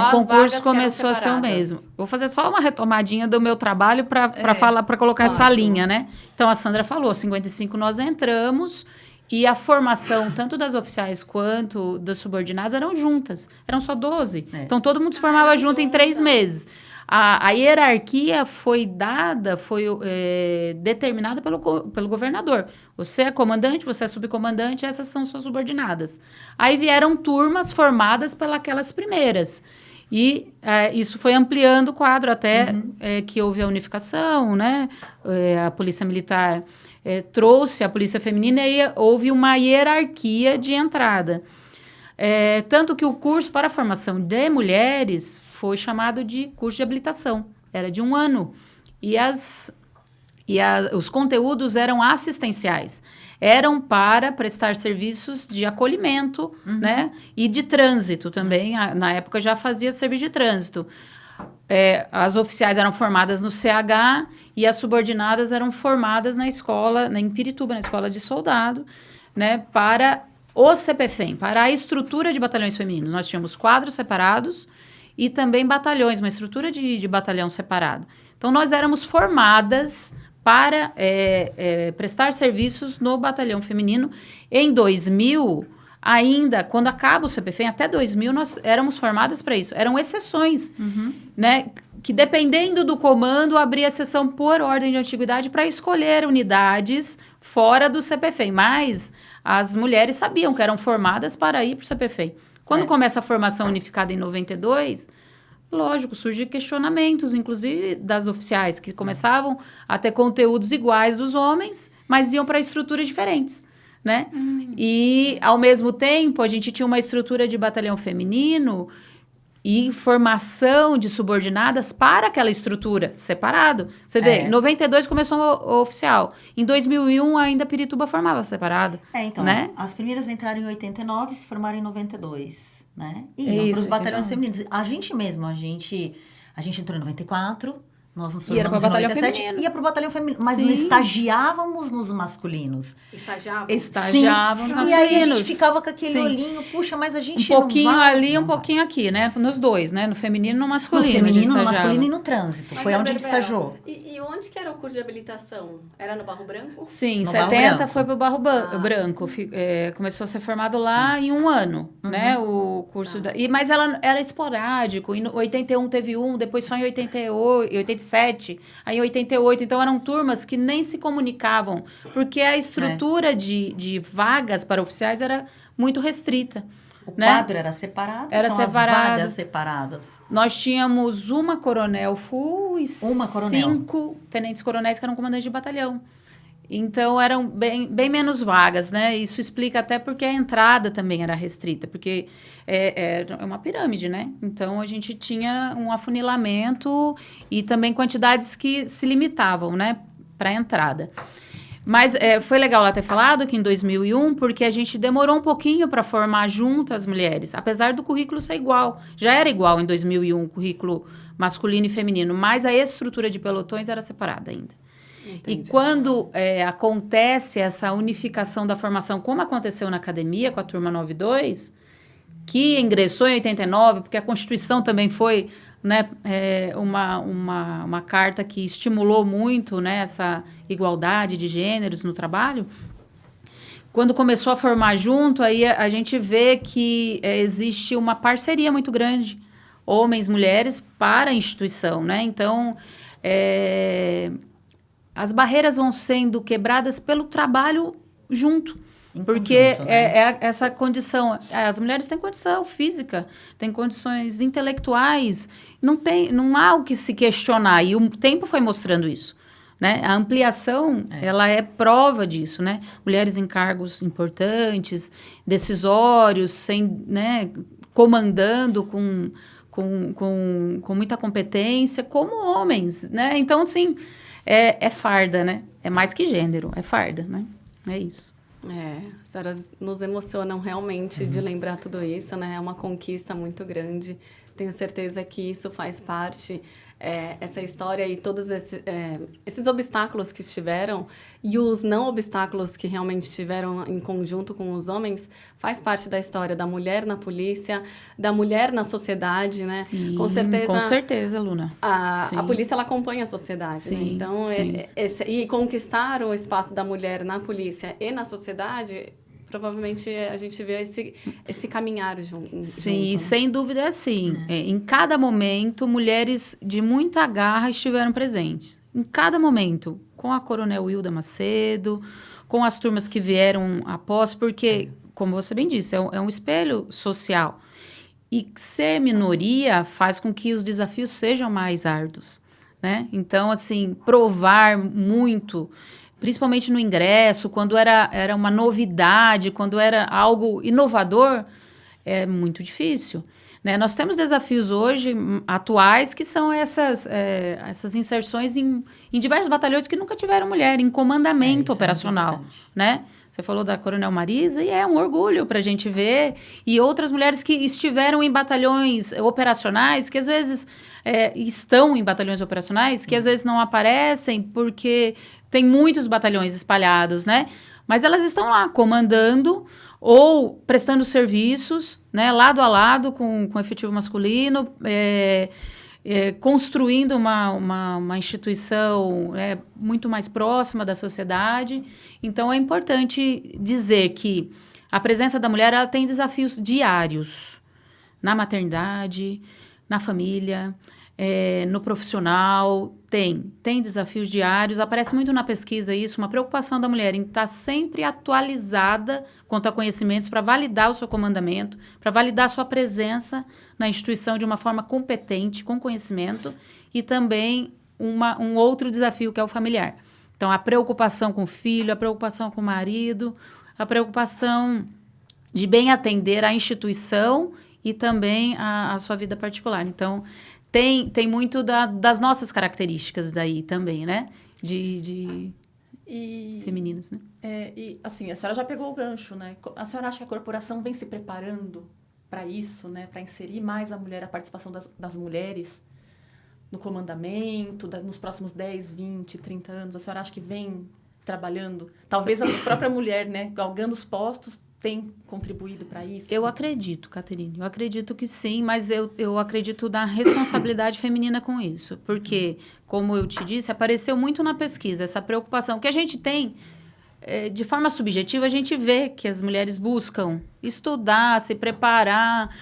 [SPEAKER 3] concurso começou a ser o mesmo. Vou fazer só uma retomadinha do meu trabalho para colocar essa linha, né? Então, a Sandra falou, 55 nós entramos e a formação, tanto das oficiais quanto das subordinadas, eram juntas. Eram só 12. Então, todo mundo se formava junto em 3 meses. A hierarquia foi determinada pelo governador. Você é comandante, você é subcomandante, essas são suas subordinadas. Aí vieram turmas formadas pelas primeiras. E isso foi ampliando o quadro até que houve a unificação, né? A Polícia Militar trouxe a Polícia Feminina e houve uma hierarquia de entrada. Tanto que o curso para a formação de mulheres foi chamado de curso de habilitação. Era de 1 ano. E os conteúdos eram assistenciais. Eram para prestar serviços de acolhimento, né? E de trânsito também. Na época já fazia serviço de trânsito. As oficiais eram formadas no CH e as subordinadas eram formadas na escola, em Pirituba, na escola de soldado, né? Para o CPFEM, para a estrutura de batalhões femininos. Nós tínhamos quadros separados e também batalhões, uma estrutura de batalhão separado. Então, nós éramos formadas para prestar serviços no batalhão feminino. Em 2000, ainda, quando acaba o CPFEM, até 2000, nós éramos formadas para isso. Eram exceções, né? Que dependendo do comando, abria exceção por ordem de antiguidade para escolher unidades fora do CPFEM. Mas as mulheres sabiam que eram formadas para ir para o CPFEM. Quando começa a formação unificada em 92, lógico, surgem questionamentos, inclusive das oficiais, que começavam a ter conteúdos iguais dos homens, mas iam para estruturas diferentes, né? E, ao mesmo tempo, a gente tinha uma estrutura de batalhão feminino e formação de subordinadas para aquela estrutura, separado. Você vê, em 92 começou o oficial. Em 2001, ainda Pirituba formava separado.
[SPEAKER 4] Então,
[SPEAKER 3] né?
[SPEAKER 4] As primeiras entraram em 89 e se formaram em 92, né? E iam
[SPEAKER 3] Isso,
[SPEAKER 4] para os batalhões
[SPEAKER 3] 89.
[SPEAKER 4] femininos. A gente mesmo, a gente entrou em 94, nós nos
[SPEAKER 3] E era
[SPEAKER 4] formamos
[SPEAKER 3] para
[SPEAKER 4] em
[SPEAKER 3] batalhão
[SPEAKER 4] 97,
[SPEAKER 3] feminino.
[SPEAKER 4] ia para o batalhão feminino, mas
[SPEAKER 3] Sim.
[SPEAKER 4] estagiávamos nos masculinos.
[SPEAKER 3] Estagiavam nos
[SPEAKER 4] E aí a
[SPEAKER 3] masculinos.
[SPEAKER 4] gente ficava com aquele
[SPEAKER 3] Sim.
[SPEAKER 4] olhinho, puxa, mas a gente
[SPEAKER 3] Um pouquinho
[SPEAKER 4] não vai,
[SPEAKER 3] ali,
[SPEAKER 4] não
[SPEAKER 3] um
[SPEAKER 4] vai.
[SPEAKER 3] pouquinho aqui, né? Nos dois, né? No feminino e no
[SPEAKER 4] No
[SPEAKER 3] masculino. a gente
[SPEAKER 4] feminino, no
[SPEAKER 3] estagiava.
[SPEAKER 4] masculino e no trânsito. Foi onde a gente estagiou.
[SPEAKER 1] E onde que era o curso de habilitação? Era no Barro Branco?
[SPEAKER 3] Sim, em
[SPEAKER 4] No Barro
[SPEAKER 3] 70
[SPEAKER 4] Branco.
[SPEAKER 3] foi pro Barro Branco. Começou a ser formado lá em um ano, né? O curso mas ela era esporádico. Em 81 teve um, depois só em 88, 87, aí em 88. Então eram turmas que nem se comunicavam, porque a estrutura de vagas para oficiais era muito restrita.
[SPEAKER 4] O
[SPEAKER 3] né?
[SPEAKER 4] quadro era separado,
[SPEAKER 3] Era
[SPEAKER 4] então
[SPEAKER 3] separado.
[SPEAKER 4] as vagas separadas.
[SPEAKER 3] Nós tínhamos uma coronel full e
[SPEAKER 4] Uma coronel.
[SPEAKER 3] 5 tenentes coronéis que eram comandantes de batalhão. Então, eram bem menos vagas, né? Isso explica até porque a entrada também era restrita, porque é uma pirâmide, né? Então, a gente tinha um afunilamento e também quantidades que se limitavam, né? Para a entrada. Mas foi legal ela ter falado que em 2001, porque a gente demorou um pouquinho para formar junto as mulheres, apesar do currículo ser igual. Já era igual em 2001 o currículo masculino e feminino, mas a estrutura de pelotões era separada ainda.
[SPEAKER 1] Entendi.
[SPEAKER 3] E quando acontece essa unificação da formação, como aconteceu na academia com a turma 92, que ingressou em 89, porque a Constituição também foi, né, uma carta que estimulou muito, né, essa igualdade de gêneros no trabalho. Quando começou a formar junto, aí a gente vê que existe uma parceria muito grande, homens, mulheres, para a instituição, né? Então, as barreiras vão sendo quebradas pelo trabalho junto.
[SPEAKER 4] Em
[SPEAKER 3] Porque
[SPEAKER 4] conjunto, né?
[SPEAKER 3] essa condição... As mulheres têm condição física, têm condições intelectuais. Não há o que se questionar. E o tempo foi mostrando isso. Né? A ampliação, ela é prova disso. Né? Mulheres em cargos importantes, decisórios, né, comandando com muita competência, como homens. Né? Então, assim, é farda, né? É mais que gênero, é farda. Né? É isso.
[SPEAKER 1] As senhoras nos emocionam realmente de lembrar tudo isso, né? É uma conquista muito grande. Tenho certeza que isso faz parte, essa história e todos esses obstáculos que estiveram e os não obstáculos que realmente tiveram em conjunto com os homens, faz parte da história da mulher na polícia, da mulher na sociedade, né?
[SPEAKER 3] Sim,
[SPEAKER 1] com certeza,
[SPEAKER 3] Luna.
[SPEAKER 1] A polícia, ela acompanha a sociedade,
[SPEAKER 3] Sim,
[SPEAKER 1] né? Então,
[SPEAKER 3] sim.
[SPEAKER 1] e conquistar o espaço da mulher na polícia e na sociedade, provavelmente a gente vê esse caminhar junto.
[SPEAKER 3] Sim,
[SPEAKER 1] né?
[SPEAKER 3] sem dúvida é assim. Em cada momento, mulheres de muita garra estiveram presentes. Em cada momento. Com a Coronel Wilda Macedo, com as turmas que vieram após, porque, como você bem disse, é um espelho social. E ser minoria faz com que os desafios sejam mais árduos, né? Então, assim, provar muito, principalmente no ingresso, quando era uma novidade, quando era algo inovador, é muito difícil. Né? Nós temos desafios hoje, atuais, que são essas inserções em diversos batalhões que nunca tiveram mulher, em comandamento operacional. Né? Você falou da Coronel Marisa, e é um orgulho para a gente ver. E outras mulheres que estiveram em batalhões operacionais, que às vezes estão em batalhões operacionais, que às vezes não aparecem porque tem muitos batalhões espalhados, né? Mas elas estão lá comandando ou prestando serviços, né, lado a lado com o efetivo masculino, construindo uma instituição muito mais próxima da sociedade. Então, é importante dizer que A presença da mulher, ela tem desafios diários. Na maternidade, na família, no profissional, tem desafios diários. Aparece muito na pesquisa isso, uma preocupação da mulher em estar sempre atualizada quanto a conhecimentos para validar o seu comandamento, para validar a sua presença na instituição de uma forma competente, com conhecimento, e também um outro desafio que é o familiar. Então, a preocupação com o filho, a preocupação com o marido, a preocupação de bem atender a instituição e também a sua vida particular. Então, tem muito das nossas características daí também, né? De femininas, né?
[SPEAKER 2] E, assim, a senhora já pegou o gancho, né? A senhora acha que a corporação vem se preparando para isso, né? Para inserir mais a participação das mulheres no comandamento, nos próximos 10, 20, 30 anos? A senhora acha que vem trabalhando? Talvez a própria mulher, né? Galgando os postos, tem contribuído para isso?
[SPEAKER 3] Eu acredito, Caterine, eu acredito que sim, mas eu acredito na responsabilidade feminina com isso, porque, como eu te disse, apareceu muito na pesquisa essa preocupação que a gente tem, de forma subjetiva, a gente vê que as mulheres buscam estudar, se preparar,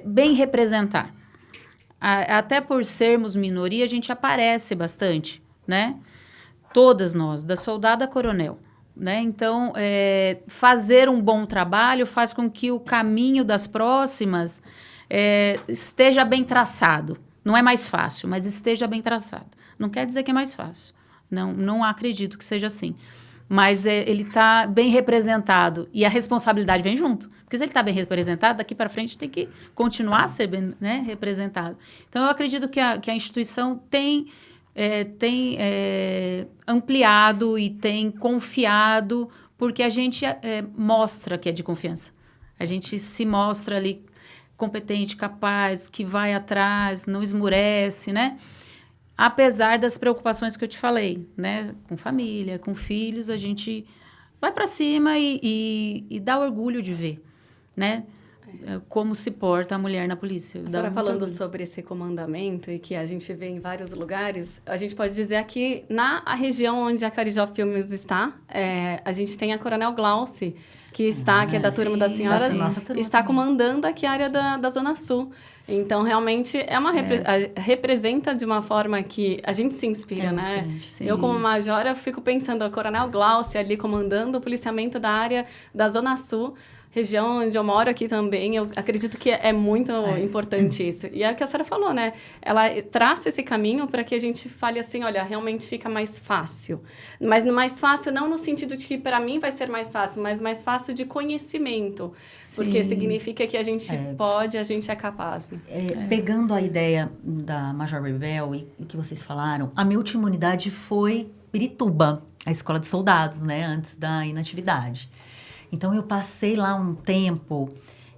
[SPEAKER 3] bem representar. Até por sermos minoria, a gente aparece bastante, né? Todas nós, da soldada a coronel. Né? Então, fazer um bom trabalho faz com que o caminho das próximas esteja bem traçado. Não é mais fácil, mas esteja bem traçado. Não quer dizer que é mais fácil. Não acredito que seja assim. Mas ele está bem representado e a responsabilidade vem junto. Porque se ele está bem representado, daqui para frente tem que continuar a ser bem, né, representado. Então, eu acredito que a instituição tem ampliado e tem confiado, porque a gente mostra que é de confiança. A gente se mostra ali competente, capaz, que vai atrás, não esmurece, né? Apesar das preocupações que eu te falei, né? Com família, com filhos, a gente vai para cima e dá orgulho de ver, né? Como se porta a mulher na polícia.
[SPEAKER 1] A senhora falando sobre esse comandamento e que a gente vê em vários lugares, a gente pode dizer aqui, na região onde a Carijó Filmes está, a gente tem a Coronel Glauci, que é da turma das senhoras, está comandando aqui a área da Zona Sul. Então, realmente, representa de uma forma que a gente se inspira, né?
[SPEAKER 3] Sim.
[SPEAKER 1] Eu, como major, eu fico pensando, a Coronel Glauci ali comandando o policiamento da área da Zona Sul, região onde eu moro aqui também, eu acredito que é muito importante isso. E é o que a senhora falou, né? Ela traça esse caminho para que a gente fale assim, olha, realmente fica mais fácil. Mas mais fácil não no sentido de que para mim vai ser mais fácil, mas mais fácil de conhecimento. Sim. Porque significa que a gente pode, a gente é capaz. Né?
[SPEAKER 4] Pegando a ideia da Major Bebel e o que vocês falaram, a minha última unidade foi Pirituba, a escola de soldados, né? Antes da inatividade. Então, eu passei lá um tempo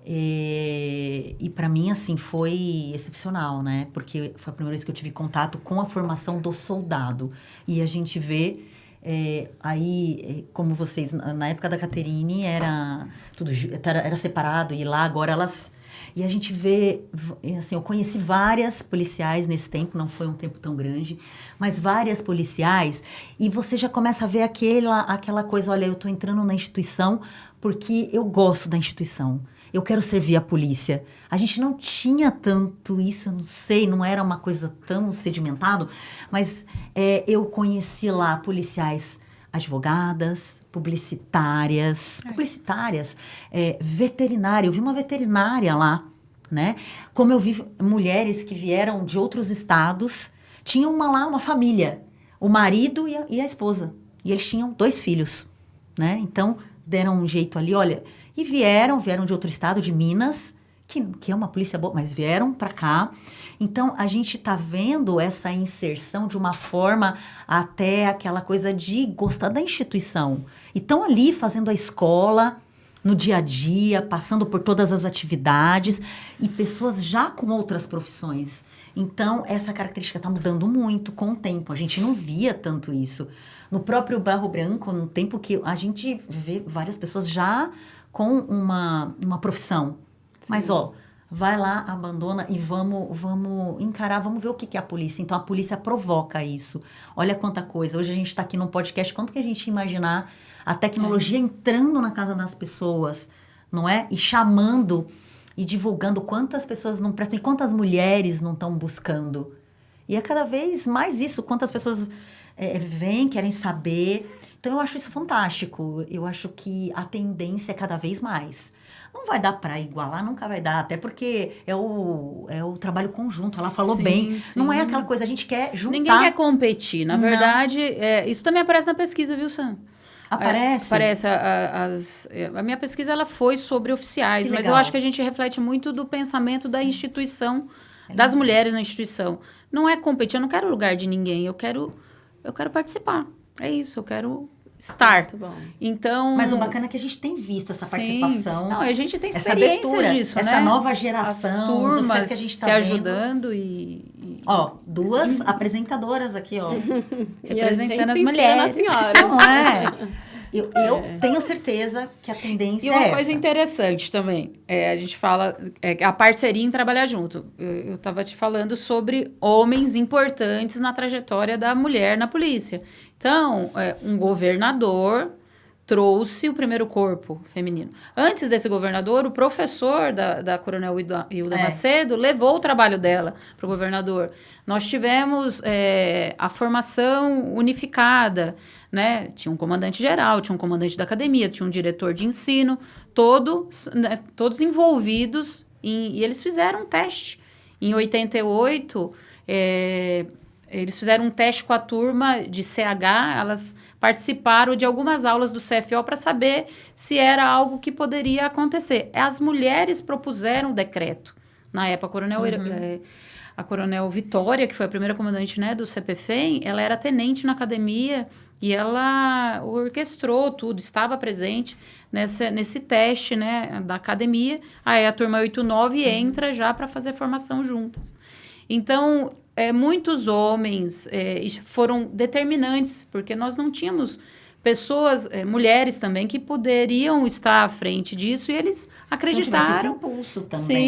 [SPEAKER 4] e para mim, assim, foi excepcional, né? Porque foi a primeira vez que eu tive contato com a formação do soldado. E a gente vê, como vocês, na época da Caterine, era separado, e lá agora elas... E a gente vê, assim, eu conheci várias policiais nesse tempo, não foi um tempo tão grande, mas várias policiais, e você já começa a ver aquela coisa, olha, eu tô entrando na instituição porque eu gosto da instituição, eu quero servir a polícia. A gente não tinha tanto isso, eu não sei, não era uma coisa tão sedimentado, mas eu conheci lá policiais advogadas, publicitárias, veterinária. Eu vi uma veterinária lá, né? Como eu vi mulheres que vieram de outros estados, tinham uma família, o marido e a esposa. E eles tinham 2 filhos, né? Então, deram um jeito ali, olha, e vieram de outro estado, de Minas, que é uma polícia boa, mas vieram para cá. Então, a gente está vendo essa inserção de uma forma até aquela coisa de gostar da instituição. E estão ali fazendo a escola no dia a dia, passando por todas as atividades, e pessoas já com outras profissões. Então, essa característica está mudando muito com o tempo. A gente não via tanto isso. No próprio Barro Branco, no tempo que a gente vê várias pessoas já com uma profissão. Sim. Mas, vai lá, abandona e vamos encarar, vamos ver o que é a polícia. Então, a polícia provoca isso. Olha quanta coisa. Hoje a gente está aqui num podcast, quanto que a gente ia imaginar A tecnologia entrando na casa das pessoas, não é? E chamando e divulgando quantas pessoas não prestam e quantas mulheres não estão buscando. E é cada vez mais isso, quantas pessoas vêm, querem saber. Então, eu acho isso fantástico. Eu acho que a tendência é cada vez mais. Não vai dar para igualar, nunca vai dar, até porque é o trabalho conjunto. Ela falou bem.
[SPEAKER 3] Sim.
[SPEAKER 4] Não é aquela coisa, a gente quer juntar.
[SPEAKER 3] Ninguém quer competir. Na
[SPEAKER 4] Não.
[SPEAKER 3] verdade, isso também aparece na pesquisa, viu, Sam?
[SPEAKER 4] Aparece?
[SPEAKER 3] Aparece. A minha pesquisa ela foi sobre oficiais,
[SPEAKER 4] Que
[SPEAKER 3] mas
[SPEAKER 4] legal.
[SPEAKER 3] eu acho que a gente reflete muito do pensamento da instituição, das mulheres na instituição. Não é competir, eu não quero lugar de ninguém, eu quero participar. É isso, eu quero estar.
[SPEAKER 1] Muito bom.
[SPEAKER 3] Então...
[SPEAKER 4] Mas o bacana é que a gente tem visto essa participação.
[SPEAKER 3] Não, a gente tem
[SPEAKER 4] essa
[SPEAKER 3] experiência
[SPEAKER 4] abertura,
[SPEAKER 3] disso,
[SPEAKER 4] essa
[SPEAKER 3] né?
[SPEAKER 4] nova geração,
[SPEAKER 3] As
[SPEAKER 4] os oficiais
[SPEAKER 3] turmas
[SPEAKER 4] que a gente tá
[SPEAKER 3] se
[SPEAKER 4] vendo.
[SPEAKER 3] ajudando e
[SPEAKER 4] Ó, 2 apresentadoras aqui, ó.
[SPEAKER 3] representando as
[SPEAKER 1] E a gente se inspira nas
[SPEAKER 3] mulheres.
[SPEAKER 1] senhoras.
[SPEAKER 4] Não é? Eu tenho certeza que a tendência
[SPEAKER 3] E
[SPEAKER 4] é
[SPEAKER 3] uma
[SPEAKER 4] essa.
[SPEAKER 3] coisa interessante também, a gente fala a parceria em trabalhar junto. Eu estava te falando sobre homens importantes na trajetória da mulher na polícia. Então, um governador trouxe o primeiro corpo feminino. Antes desse governador, o professor da Coronel Hilda Macedo levou o trabalho dela para o governador. Nós tivemos a formação unificada, né? Tinha um comandante geral, tinha um comandante da academia, tinha um diretor de ensino, todos envolvidos e eles fizeram um teste. Em 88, eles fizeram um teste com a turma de CH, elas participaram de algumas aulas do CFO para saber se era algo que poderia acontecer. As mulheres propuseram o decreto. Na época, a Coronel Vitória, que foi a primeira comandante, né, do CPFEM, ela era tenente na academia e ela orquestrou tudo, estava presente nesse teste, né, da academia. Aí a turma 89 entra já para fazer formação juntas. Então, muitos homens foram determinantes, porque nós não tínhamos pessoas, mulheres também, que poderiam estar à frente disso, e eles acreditaram.
[SPEAKER 4] Se não tivesse esse impulso também,
[SPEAKER 3] sim,
[SPEAKER 4] né?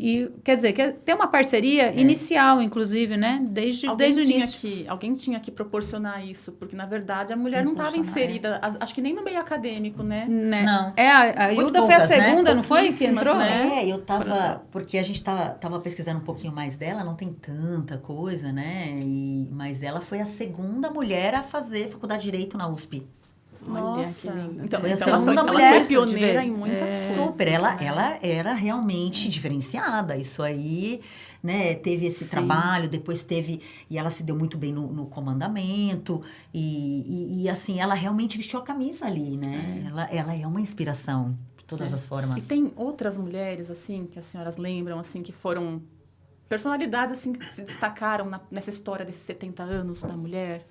[SPEAKER 3] e quer dizer, tem uma parceria inicial, inclusive, né? Desde o início.
[SPEAKER 2] Alguém tinha que proporcionar isso, porque, na verdade, a mulher não estava inserida, acho que nem no meio acadêmico, né?
[SPEAKER 4] Não.
[SPEAKER 3] A
[SPEAKER 4] Muito
[SPEAKER 3] Hilda foi a
[SPEAKER 4] poucas, né?
[SPEAKER 3] segunda, não foi? Que
[SPEAKER 2] Pouquíssimas,
[SPEAKER 3] entrou?
[SPEAKER 2] né?
[SPEAKER 4] Eu tava... Porque a gente tava pesquisando um pouquinho mais dela, não tem tanta coisa, né? Mas ela foi a segunda mulher a fazer faculdade de Direito na USP.
[SPEAKER 1] Olha,
[SPEAKER 2] Nossa.
[SPEAKER 1] que lindo.
[SPEAKER 2] Então
[SPEAKER 4] Foi a
[SPEAKER 2] ela
[SPEAKER 4] segunda
[SPEAKER 2] ela
[SPEAKER 4] mulher
[SPEAKER 2] foi pioneira
[SPEAKER 3] de ver.
[SPEAKER 2] em muitas coisas.
[SPEAKER 4] Super,
[SPEAKER 2] né?
[SPEAKER 4] ela era realmente diferenciada. Isso aí, né, teve esse trabalho, depois teve, e ela se deu muito bem no comandamento, e assim, ela realmente vestiu a camisa ali, né? Ela é uma inspiração, de todas as formas.
[SPEAKER 2] E tem outras mulheres, assim, que as senhoras lembram, assim, que foram personalidades, assim, que se destacaram nessa história desses 70 anos da mulher?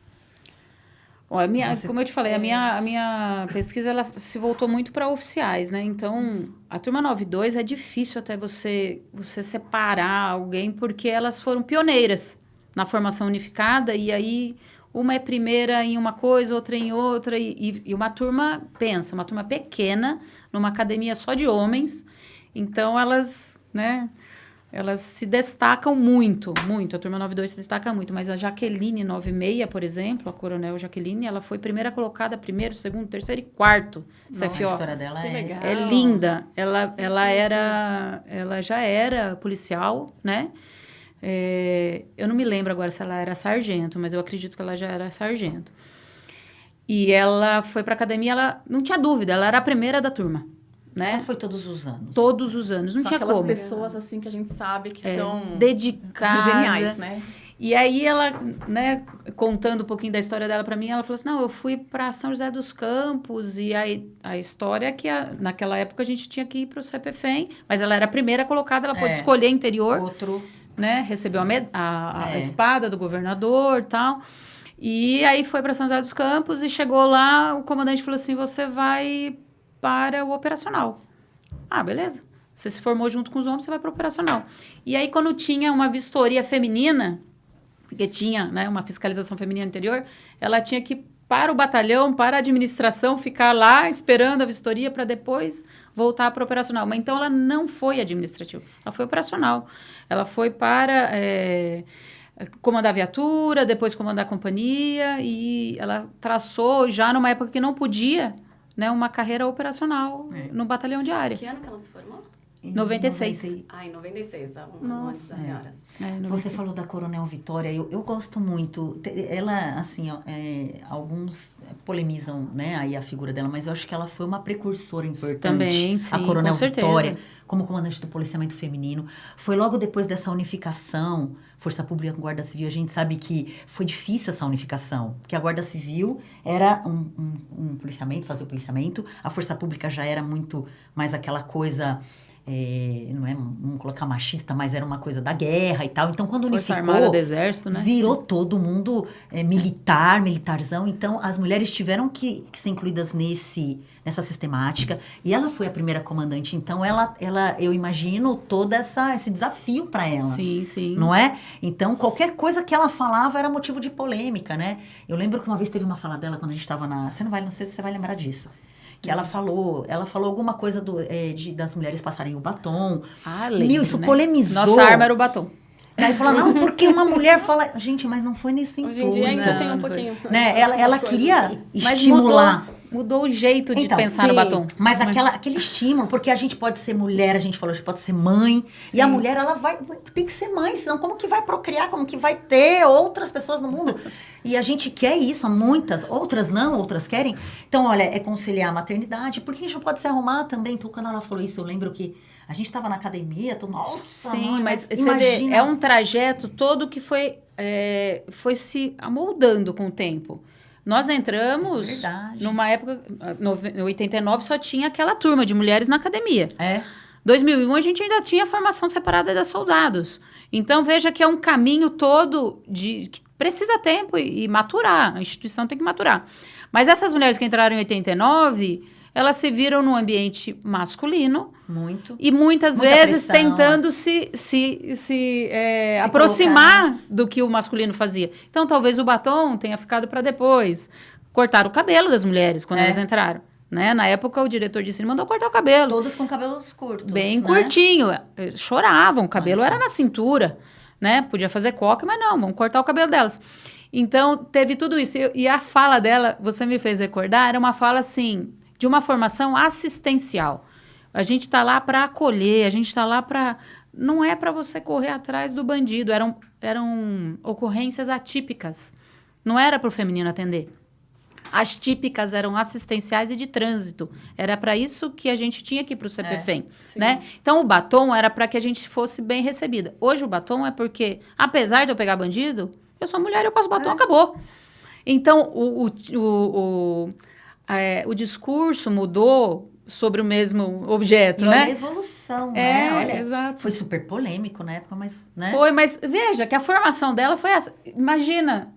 [SPEAKER 3] Ó, como eu te falei, a minha pesquisa ela se voltou muito para oficiais, né? Então, a turma 92 é difícil até você separar alguém, porque elas foram pioneiras na formação unificada, e aí uma é primeira em uma coisa, outra em outra, e uma turma pequena, numa academia só de homens, então elas, né? Elas se destacam muito, muito. A turma 92 se destaca muito, mas a Jaqueline 96, por exemplo, a Coronel Jaqueline, ela foi primeira colocada, primeiro, segundo, terceiro e quarto CFO.
[SPEAKER 4] A história dela
[SPEAKER 1] Que legal.
[SPEAKER 3] É linda. Ela já era policial, né? Eu não me lembro agora se ela era sargento, mas eu acredito que ela já era sargento. E ela foi para a academia, ela não tinha dúvida, ela era a primeira da turma. Né?
[SPEAKER 4] Ela foi todos os anos.
[SPEAKER 3] Todos os anos, não
[SPEAKER 2] São
[SPEAKER 3] tinha
[SPEAKER 2] aquelas
[SPEAKER 3] como.
[SPEAKER 2] pessoas, assim, que a gente sabe que são
[SPEAKER 3] dedicadas.
[SPEAKER 2] geniais, né?
[SPEAKER 3] E aí ela, né, contando um pouquinho da história dela para mim, ela falou assim, não, eu fui para São José dos Campos, e aí a história é que naquela época a gente tinha que ir para o CPFEM, mas ela era a primeira colocada, ela pôde escolher interior,
[SPEAKER 4] Outro.
[SPEAKER 3] né, recebeu a espada do governador e tal, e aí foi para São José dos Campos e chegou lá, o comandante falou assim, você vai para o operacional. Ah, beleza. Você se formou junto com os homens, você vai para o operacional. E aí, quando tinha uma vistoria feminina, porque tinha, né, uma fiscalização feminina anterior, ela tinha que ir para o batalhão, para a administração, ficar lá esperando a vistoria para depois voltar para o operacional. Mas então ela não foi administrativa, ela foi operacional. Ela foi para comandar viatura, depois comandar companhia, e ela traçou já numa época que não podia, né, uma carreira operacional no batalhão de área.
[SPEAKER 1] Que ano que ela se formou?
[SPEAKER 3] 96.
[SPEAKER 1] Ah, em 96, antes das senhoras.
[SPEAKER 4] Você falou da Coronel Vitória, eu gosto muito. Ela, assim, alguns polemizam, né, aí a figura dela, mas eu acho que ela foi uma precursora importante.
[SPEAKER 3] Também, sim,
[SPEAKER 4] a Coronel
[SPEAKER 3] com certeza.
[SPEAKER 4] Vitória, como comandante do policiamento feminino. Foi logo depois dessa unificação, Força Pública com Guarda Civil, a gente sabe que foi difícil essa unificação, porque a Guarda Civil era um policiamento, fazia o policiamento, a Força Pública já era muito mais aquela coisa... não é, vamos colocar machista, mas era uma coisa da guerra e tal. Então, quando
[SPEAKER 3] Força
[SPEAKER 4] unificou,
[SPEAKER 3] Armada do Exército, né?
[SPEAKER 4] virou todo mundo militarzão. Então, as mulheres tiveram que ser incluídas nessa sistemática. E ela foi a primeira comandante. Então, eu imagino todo esse desafio para ela.
[SPEAKER 3] Sim, sim.
[SPEAKER 4] Não é? Então, qualquer coisa que ela falava era motivo de polêmica, né? Eu lembro que uma vez teve uma fala dela quando a gente estava não sei se você vai lembrar disso. Que ela falou alguma coisa das mulheres passarem o batom.
[SPEAKER 3] Lembro,
[SPEAKER 4] isso
[SPEAKER 3] né?
[SPEAKER 4] polemizou.
[SPEAKER 3] Nossa arma era o batom.
[SPEAKER 4] Daí falou, não, porque uma mulher fala... Gente, mas não foi nesse intuito.
[SPEAKER 1] Hoje em dia ainda tem um
[SPEAKER 3] não
[SPEAKER 1] pouquinho.
[SPEAKER 4] Né? Ela queria
[SPEAKER 1] assim.
[SPEAKER 4] estimular.
[SPEAKER 3] Mudou o jeito de
[SPEAKER 4] Então,
[SPEAKER 3] pensar no batom.
[SPEAKER 4] Mas aquele estímulo, porque a gente pode ser mulher, a gente falou, a gente pode ser mãe. Sim. E a mulher, ela tem que ser mãe, senão como que vai procriar, como que vai ter outras pessoas no mundo? E a gente quer isso, muitas, outras não, outras querem. Então, olha, é conciliar a maternidade, porque a gente não pode se arrumar também. Então, quando ela falou isso, eu lembro que a gente estava na academia, nossa,
[SPEAKER 3] sim,
[SPEAKER 4] mãe,
[SPEAKER 3] mas você
[SPEAKER 4] imagina.
[SPEAKER 3] vê, é um trajeto todo que foi se amoldando com o tempo. Nós entramos numa época, em 89, só tinha aquela turma de mulheres na academia. 2001, a gente ainda tinha formação separada das soldados. Então, veja que é um caminho todo que precisa tempo e maturar. A instituição tem que maturar. Mas essas mulheres que entraram em 89, elas se viram num ambiente masculino.
[SPEAKER 4] Muito.
[SPEAKER 3] E muitas vezes
[SPEAKER 4] pressão,
[SPEAKER 3] tentando se aproximar do que o masculino fazia. Então, talvez o batom tenha ficado para depois. Cortar o cabelo das mulheres quando elas entraram. Né? Na época, o diretor de cine mandou cortar o cabelo.
[SPEAKER 4] Todas com cabelos curtos.
[SPEAKER 3] Bem curtinho. Choravam, o cabelo era na cintura. Né? Podia fazer coque, mas não, vamos cortar o cabelo delas. Então, teve tudo isso. E a fala dela, você me fez recordar, era uma fala, assim, de uma formação assistencial. A gente está lá para acolher, a gente está lá para... Não é para você correr atrás do bandido. Eram ocorrências atípicas. Não era para o feminino atender. As típicas eram assistenciais e de trânsito. Era para isso que a gente tinha que ir para o CPFEM, né? Então, o batom era para que a gente fosse bem recebida. Hoje, o batom é porque, apesar de eu pegar bandido, eu sou mulher e eu passo batom, acabou. Então, o discurso mudou sobre o mesmo objeto, né?
[SPEAKER 4] Olha a evolução, né? Olha,
[SPEAKER 3] exato.
[SPEAKER 4] Foi super polêmico na época, mas... Né?
[SPEAKER 3] Foi, mas veja que a formação dela foi essa. Imagina,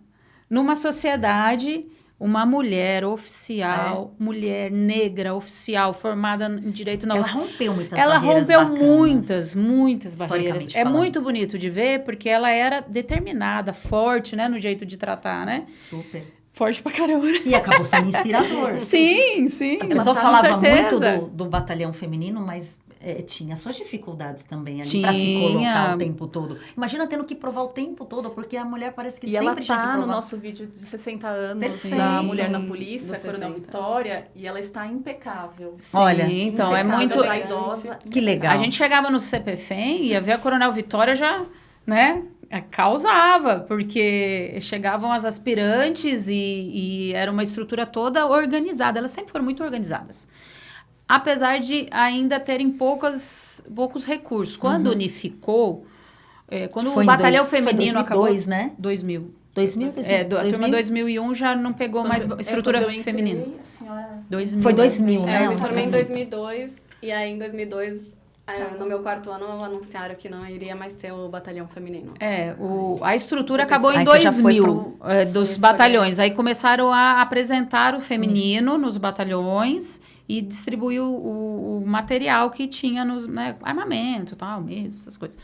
[SPEAKER 3] numa sociedade... Uma mulher oficial, mulher negra oficial, formada em direito na USP.
[SPEAKER 4] Ela rompeu muitas
[SPEAKER 3] barreiras. Ela rompeu
[SPEAKER 4] bacanas,
[SPEAKER 3] muitas barreiras. É
[SPEAKER 4] falando.
[SPEAKER 3] muito bonito de ver, porque ela era determinada, forte, né? No jeito de tratar, né?
[SPEAKER 4] Super.
[SPEAKER 3] Forte pra caramba.
[SPEAKER 4] E acabou sendo inspirador.
[SPEAKER 3] Sim, sim.
[SPEAKER 4] A pessoa falava muito do batalhão feminino, mas... tinha suas dificuldades também ali para se colocar o tempo todo. Imagina tendo que provar o tempo todo, porque a mulher parece que sempre tinha que provar.
[SPEAKER 2] E ela tá no nosso vídeo de 60 anos
[SPEAKER 4] Perfeito.
[SPEAKER 2] da mulher na polícia, Coronel Vitória, e ela está impecável.
[SPEAKER 3] Sim, olha, então
[SPEAKER 2] impecável,
[SPEAKER 3] é muito...
[SPEAKER 2] Já idosa.
[SPEAKER 4] Que legal.
[SPEAKER 3] A gente chegava no CPFEM e ia ver a Coronel Vitória já, né... causava, porque chegavam as aspirantes e era uma estrutura toda organizada. Elas sempre foram muito organizadas. Apesar de ainda terem poucos recursos. Quando unificou, quando o batalhão feminino acabou...
[SPEAKER 4] Foi 2002, né?
[SPEAKER 3] 2000.
[SPEAKER 4] 2000?
[SPEAKER 3] A turma 2001 já não pegou mais estrutura feminina.
[SPEAKER 2] Senhora...
[SPEAKER 3] 2000.
[SPEAKER 4] Foi 2000, né?
[SPEAKER 1] Eu me formei em 2002, e aí em 2002... no meu quarto ano, anunciaram que não iria mais ter o batalhão feminino.
[SPEAKER 3] A estrutura acabou em 2000, dos batalhões. Aí começaram a apresentar o feminino nos batalhões e distribuir o material que tinha nos, né, armamento, tal, mesmo, essas coisas.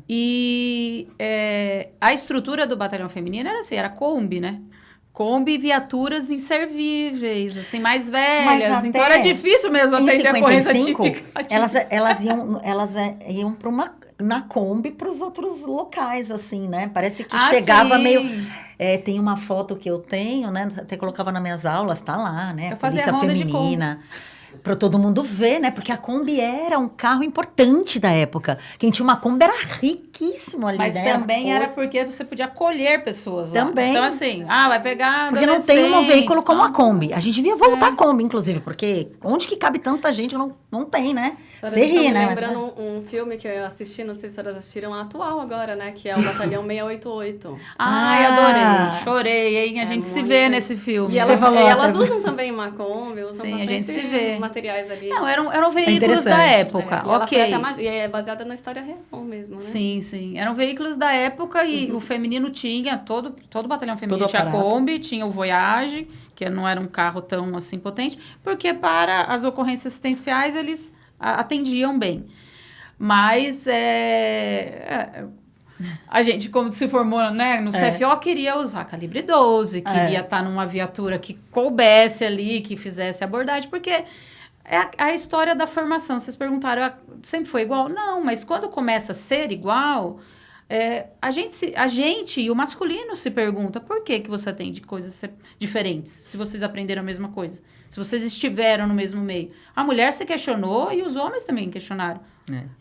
[SPEAKER 3] E a estrutura do batalhão feminino era assim, era Kombi, né? Kombi e viaturas inservíveis, assim, mais velhas. Então era difícil mesmo atender a ocorrência típica.
[SPEAKER 4] Elas iam para uma... na Kombi para os outros locais, assim, né? Parece que
[SPEAKER 3] Ah,
[SPEAKER 4] chegava
[SPEAKER 3] sim.
[SPEAKER 4] meio... tem uma foto que eu tenho, né? Até colocava nas minhas aulas, tá lá, né?
[SPEAKER 3] Eu fazia
[SPEAKER 4] Polícia
[SPEAKER 3] ronda de
[SPEAKER 4] feminina. Para todo mundo ver, né? Porque a Kombi era um carro importante da época. Quem tinha uma Kombi era riquíssimo ali,
[SPEAKER 3] Mas
[SPEAKER 4] né?
[SPEAKER 3] também era
[SPEAKER 4] Coisa-
[SPEAKER 3] porque você podia acolher pessoas lá.
[SPEAKER 4] Também.
[SPEAKER 3] Então, assim, vai pegar
[SPEAKER 4] Porque não tem um veículo como a
[SPEAKER 3] adolescentes,
[SPEAKER 4] Kombi. A gente devia voltar a Kombi, inclusive, porque onde que cabe tanta gente não tem, né?
[SPEAKER 1] Senhoras,
[SPEAKER 4] Você
[SPEAKER 1] estão
[SPEAKER 4] ri,
[SPEAKER 1] me
[SPEAKER 4] né?
[SPEAKER 1] lembrando um filme que eu assisti, não sei se vocês assistiram, atual agora, né? Que é o Batalhão 688.
[SPEAKER 3] Ai, adorei. Chorei, hein? A gente se vê
[SPEAKER 1] muito-
[SPEAKER 3] nesse filme.
[SPEAKER 1] E elas,
[SPEAKER 4] falou,
[SPEAKER 1] elas
[SPEAKER 4] até-
[SPEAKER 1] usam também uma Kombi, usam
[SPEAKER 3] Sim, a
[SPEAKER 1] bastante
[SPEAKER 3] gente se vê.
[SPEAKER 1] materiais ali.
[SPEAKER 3] Não, eram veículos da
[SPEAKER 4] interessante.
[SPEAKER 3] época,
[SPEAKER 1] E ela foi
[SPEAKER 3] ok.
[SPEAKER 1] até e é baseada na história real mesmo, né?
[SPEAKER 3] Sim, sim. Eram veículos da época e o feminino tinha, todo batalhão feminino
[SPEAKER 4] Todo
[SPEAKER 3] tinha
[SPEAKER 4] aparato.
[SPEAKER 3] Kombi, tinha o Voyage, que não era um carro tão assim potente, porque para as ocorrências assistenciais eles atendiam bem. Mas a gente, como se formou, né, no CFO, queria usar calibre 12, queria estar numa viatura que coubesse ali, que fizesse abordagem, porque é a história da formação. Vocês perguntaram, sempre foi igual? Não, mas quando começa a ser igual, a gente e o masculino se pergunta por que você atende coisas diferentes, se vocês aprenderam a mesma coisa, se vocês estiveram no mesmo meio. A mulher se questionou e os homens também questionaram.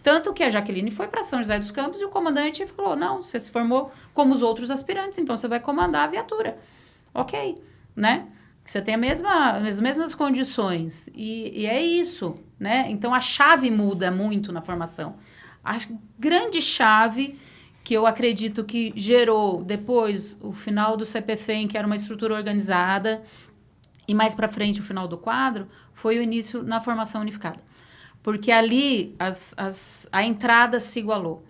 [SPEAKER 3] Tanto que a Jaqueline foi para São José dos Campos e o comandante falou, não, você se formou como os outros aspirantes, então você vai comandar a viatura. Ok, né? Você tem as mesmas condições. E é isso, né? Então, a chave muda muito na formação. A grande chave que eu acredito que gerou depois o final do CPFEM, que era uma estrutura organizada, e mais para frente o final do quadro, foi o início na formação unificada. Porque ali a entrada se igualou.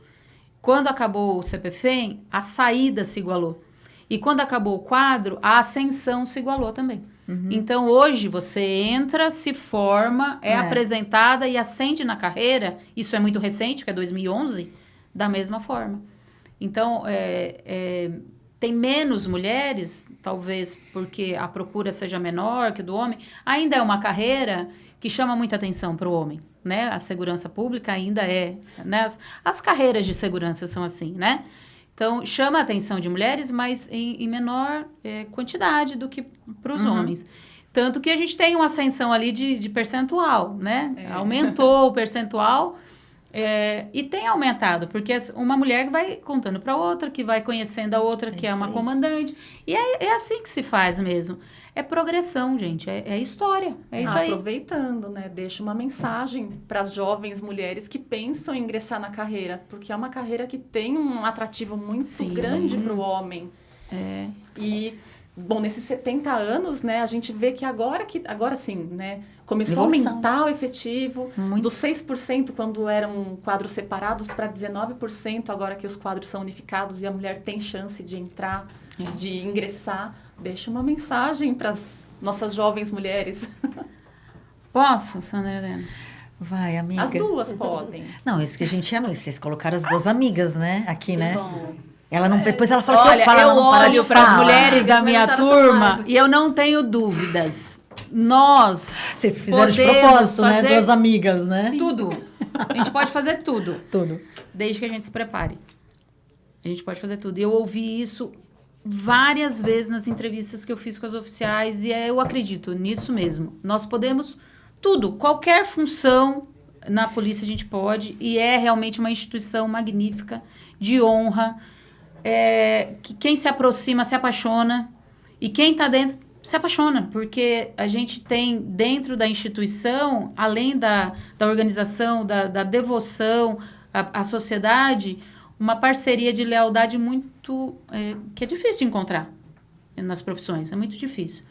[SPEAKER 3] Quando acabou o CPFEM, a saída se igualou. E quando acabou o quadro, a ascensão se igualou também. Então, hoje, você entra, se forma, é apresentada e ascende na carreira. Isso é muito recente, que é 2011, da mesma forma. Então, tem menos mulheres, talvez porque a procura seja menor que do homem. Ainda é uma carreira que chama muita atenção para o homem, né? A segurança pública ainda né? As carreiras de segurança são assim, né? Então, chama a atenção de mulheres, mas em menor quantidade do que para os homens. Tanto que a gente tem uma ascensão ali de percentual, né? Aumentou o percentual e tem aumentado, porque uma mulher vai contando para outra, que vai conhecendo a outra, que é uma comandante. E é assim que se faz mesmo. É progressão, gente. É história. É isso aí.
[SPEAKER 2] Aproveitando, né? Deixa uma mensagem para as jovens mulheres que pensam em ingressar na carreira, porque é uma carreira que tem um atrativo muito grande para o homem. E, bom, nesses 70 anos, né, a gente vê que agora sim, né, começou
[SPEAKER 4] Evolução.
[SPEAKER 2] a aumentar o efetivo,
[SPEAKER 4] Muito.
[SPEAKER 2] dos 6% quando eram quadros separados para 19% agora que os quadros são unificados e a mulher tem chance de entrar, de ingressar. Deixa uma mensagem para as nossas jovens mulheres.
[SPEAKER 3] Posso, Sandra Helena?
[SPEAKER 4] Vai, amiga.
[SPEAKER 2] As duas podem.
[SPEAKER 4] Não, isso que a gente ama. Vocês colocaram as duas amigas, né? Aqui, né?
[SPEAKER 1] Bom,
[SPEAKER 4] Ela não, depois ela fala que
[SPEAKER 3] Olha,
[SPEAKER 4] eu falo, ela não para de
[SPEAKER 3] olho para as
[SPEAKER 4] falar.
[SPEAKER 3] mulheres da
[SPEAKER 1] As
[SPEAKER 3] minha
[SPEAKER 1] mulheres são
[SPEAKER 3] turma
[SPEAKER 1] mais.
[SPEAKER 3] e eu não tenho dúvidas. Nós
[SPEAKER 4] Vocês fizeram de
[SPEAKER 3] podemos
[SPEAKER 4] propósito, né?
[SPEAKER 3] fazer
[SPEAKER 4] Duas amigas, né?
[SPEAKER 3] tudo. A gente pode fazer tudo,
[SPEAKER 4] Tudo.
[SPEAKER 3] desde que a gente se prepare. A gente pode fazer tudo. E eu ouvi isso várias vezes nas entrevistas que eu fiz com as oficiais e eu acredito nisso mesmo. Nós podemos tudo, qualquer função na polícia a gente pode e é realmente uma instituição magnífica, de honra, que quem se aproxima se apaixona e quem está dentro se apaixona, porque a gente tem dentro da instituição, além da organização, da devoção à sociedade, uma parceria de lealdade muito... que é difícil de encontrar nas profissões, é muito difícil.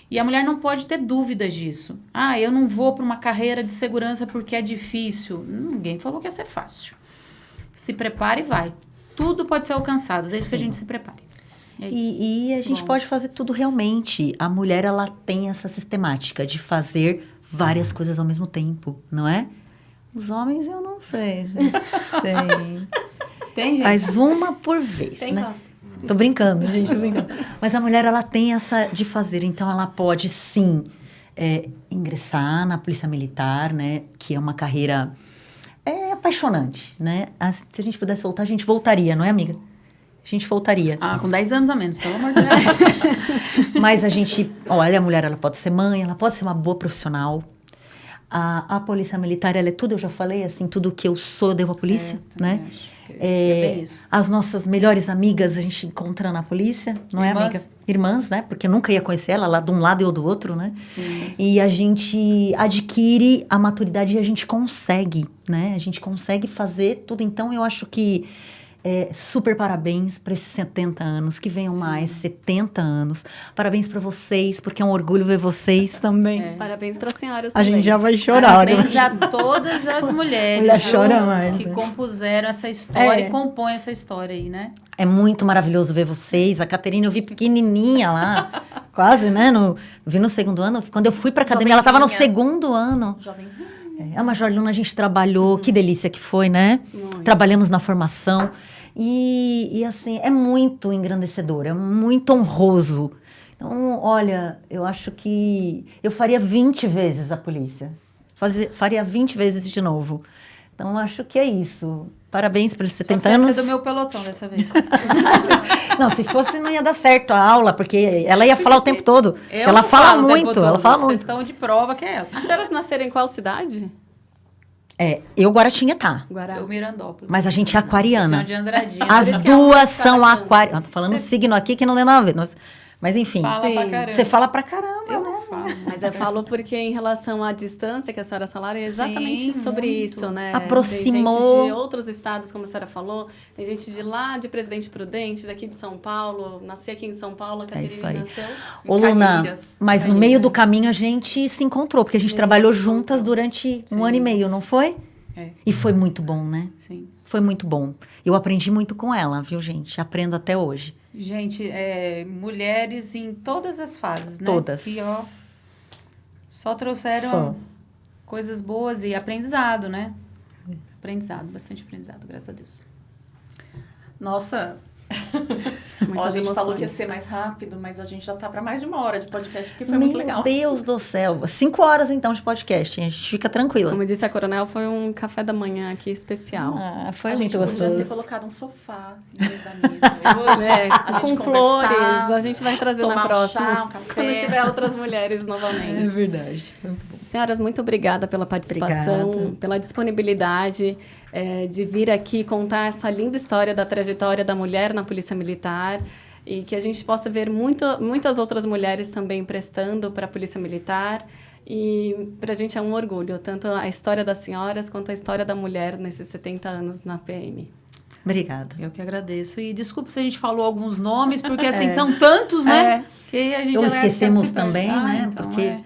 [SPEAKER 3] E a mulher não pode ter dúvidas disso. Ah, eu não vou para uma carreira de segurança porque é difícil. Ninguém falou que ia ser fácil. Se prepare e vai. Tudo pode ser alcançado, desde que a gente se prepare. É isso.
[SPEAKER 4] E a gente
[SPEAKER 1] Bom.
[SPEAKER 4] pode fazer tudo realmente. A mulher, ela tem essa sistemática de fazer várias coisas ao mesmo tempo, não é? Os homens, eu não sei. Tem.
[SPEAKER 1] tem, gente?
[SPEAKER 4] Faz uma por vez,
[SPEAKER 1] Tem
[SPEAKER 4] né?
[SPEAKER 1] gosta.
[SPEAKER 4] Tô brincando, gente, tô brincando. Mas a mulher, ela tem essa de fazer. Então, ela pode, sim, ingressar na Polícia Militar, né? Que é uma carreira... apaixonante, né? Se a gente pudesse voltar, a gente voltaria, não é, amiga? A gente voltaria.
[SPEAKER 3] Ah, com 10 anos a menos, pelo amor de Deus.
[SPEAKER 4] Mas a gente, olha, a mulher, ela pode ser mãe, ela pode ser uma boa profissional. A polícia militar, ela é tudo, eu já falei, assim, tudo que eu sou, eu devo à polícia, né?
[SPEAKER 3] É bem isso.
[SPEAKER 4] As nossas melhores amigas a gente encontra na polícia, não é, amiga? Irmãs, né? Porque eu nunca ia conhecer ela lá de um lado e eu do outro, né?
[SPEAKER 3] Sim.
[SPEAKER 4] E a gente adquire a maturidade e a gente consegue, né? A gente consegue fazer tudo. Então, eu acho que super parabéns para esses 70 anos, que venham mais 70 anos. Parabéns para vocês, porque é um orgulho ver vocês também.
[SPEAKER 1] Parabéns para as senhoras
[SPEAKER 4] A
[SPEAKER 1] também.
[SPEAKER 4] gente já vai chorar.
[SPEAKER 3] Parabéns a todas as mulheres
[SPEAKER 4] Mulher chora mais,
[SPEAKER 3] que
[SPEAKER 4] né?
[SPEAKER 3] compuseram essa história e compõem essa história aí, né?
[SPEAKER 4] É muito maravilhoso ver vocês. A Caterina eu vi pequenininha lá, quase, né? Vi no segundo ano. Quando eu fui para academia, ela estava no segundo ano.
[SPEAKER 2] Jovenzinha.
[SPEAKER 4] A Major Luna, a gente trabalhou, que delícia que foi, né?
[SPEAKER 1] Muito.
[SPEAKER 4] Trabalhamos na formação. E assim, é muito engrandecedor, é muito honroso. Então, olha, eu acho que eu faria 20 vezes a polícia. Faria 20 vezes de novo. Então, eu acho que é isso. Parabéns pelos 70
[SPEAKER 3] Só
[SPEAKER 4] anos.
[SPEAKER 3] ser do meu pelotão dessa vez.
[SPEAKER 4] Não, se fosse, não ia dar certo a aula, porque ela ia falar o tempo todo.
[SPEAKER 3] Eu
[SPEAKER 4] Ela
[SPEAKER 3] não
[SPEAKER 4] fala
[SPEAKER 3] falo o tempo
[SPEAKER 4] muito,
[SPEAKER 3] todo.
[SPEAKER 4] ela fala
[SPEAKER 3] Vocês
[SPEAKER 4] muito.
[SPEAKER 3] estão de prova que é ela.
[SPEAKER 1] As senhoras nasceram em qual cidade?
[SPEAKER 4] Eu Guaratinguetá,
[SPEAKER 1] Guará.
[SPEAKER 3] Eu, Mirandópolis.
[SPEAKER 4] mas a gente é aquariana.
[SPEAKER 3] Região de Andradina.
[SPEAKER 4] As
[SPEAKER 1] Por isso que a
[SPEAKER 4] duas
[SPEAKER 1] música
[SPEAKER 4] são
[SPEAKER 1] tá
[SPEAKER 4] aquarianas. Tô falando signo aqui que não tem nada a ver. Mas enfim,
[SPEAKER 3] Fala
[SPEAKER 1] Sim.
[SPEAKER 3] pra caramba.
[SPEAKER 4] você fala pra caramba,
[SPEAKER 3] Eu
[SPEAKER 4] né?
[SPEAKER 3] não falo.
[SPEAKER 1] Mas eu falo porque em relação à distância que a senhora falaram, é exatamente
[SPEAKER 3] Sim,
[SPEAKER 1] sobre
[SPEAKER 3] muito.
[SPEAKER 1] isso, né?
[SPEAKER 4] Aproximou.
[SPEAKER 1] Tem gente de outros estados, como a senhora falou, tem gente de lá de Presidente Prudente, daqui de São Paulo, nasci aqui em São Paulo, a Caterina
[SPEAKER 4] isso aí.
[SPEAKER 1] nasceu.
[SPEAKER 4] Ô, Luna,
[SPEAKER 2] Caíras.
[SPEAKER 4] mas no meio do caminho a gente se encontrou, porque a gente trabalhou
[SPEAKER 1] se
[SPEAKER 4] juntas
[SPEAKER 1] encontrou.
[SPEAKER 4] durante um ano e meio, não foi?
[SPEAKER 3] É.
[SPEAKER 4] E foi muito bom, né?
[SPEAKER 3] Sim.
[SPEAKER 4] Foi muito bom. Eu aprendi muito com ela, viu, gente? Aprendo até hoje.
[SPEAKER 3] Gente, mulheres em todas as fases, né?
[SPEAKER 4] Todas.
[SPEAKER 3] Que, ó, só trouxeram
[SPEAKER 4] Só.
[SPEAKER 3] coisas boas e aprendizado, né? Aprendizado, bastante aprendizado, graças a Deus.
[SPEAKER 2] Nossa,
[SPEAKER 1] Muitas
[SPEAKER 2] a gente falou que ia
[SPEAKER 1] emoções.
[SPEAKER 2] ser mais rápido, mas a gente já tá para mais de uma hora de podcast, porque foi
[SPEAKER 4] Meu
[SPEAKER 2] muito legal.
[SPEAKER 4] Deus do céu. 5 horas, então, de podcast, hein? A gente fica tranquila.
[SPEAKER 1] Como disse a Coronel, foi um café da manhã aqui especial.
[SPEAKER 4] Foi
[SPEAKER 2] a gente
[SPEAKER 4] muito
[SPEAKER 2] podia ter
[SPEAKER 4] gostoso.
[SPEAKER 2] colocado um sofá em vez da mesa. Hoje, a gente
[SPEAKER 1] com
[SPEAKER 2] conversar,
[SPEAKER 1] flores, a gente vai trazer na
[SPEAKER 2] tomar um
[SPEAKER 1] próxima.
[SPEAKER 2] chá, um café.
[SPEAKER 1] Quando tiver outras mulheres novamente.
[SPEAKER 4] verdade.
[SPEAKER 1] Senhoras, muito obrigada pela participação,
[SPEAKER 4] Obrigada.
[SPEAKER 1] pela disponibilidade de vir aqui contar essa linda história da trajetória da mulher na Polícia Militar e que a gente possa ver muitas outras mulheres também prestando para a Polícia Militar. E para a gente é um orgulho, tanto a história das senhoras quanto a história da mulher nesses 70 anos na PM.
[SPEAKER 4] Obrigada.
[SPEAKER 3] Eu que agradeço. E desculpa se a gente falou alguns nomes, porque assim, são tantos, né? Que a gente
[SPEAKER 4] Ou
[SPEAKER 3] alerta
[SPEAKER 4] esquecemos
[SPEAKER 3] se
[SPEAKER 4] também,
[SPEAKER 3] perde.
[SPEAKER 4] né?
[SPEAKER 3] Então,
[SPEAKER 4] Porque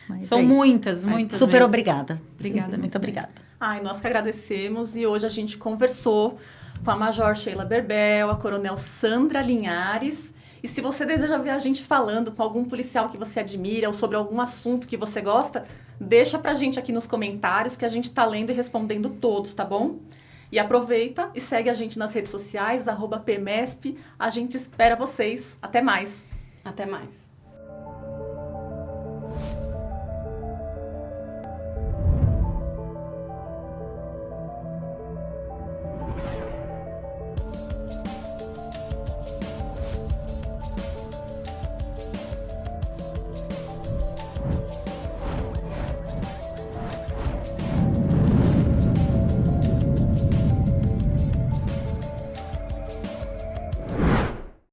[SPEAKER 4] mas
[SPEAKER 3] são
[SPEAKER 4] é isso.
[SPEAKER 3] muitas, muitas.
[SPEAKER 4] Super
[SPEAKER 3] mesmo.
[SPEAKER 4] obrigada.
[SPEAKER 3] Obrigada,
[SPEAKER 4] Muito
[SPEAKER 3] mesmo.
[SPEAKER 4] obrigada.
[SPEAKER 2] Ai, nós que agradecemos e hoje a gente conversou com a Major Sheila Berbel, a Coronel Sandra Linhares. E se você deseja ver a gente falando com algum policial que você admira ou sobre algum assunto que você gosta, deixa pra gente aqui nos comentários que a gente tá lendo e respondendo todos, tá bom? E aproveita e segue a gente nas redes sociais, @PMESP. A gente espera vocês. Até mais!
[SPEAKER 1] Até mais!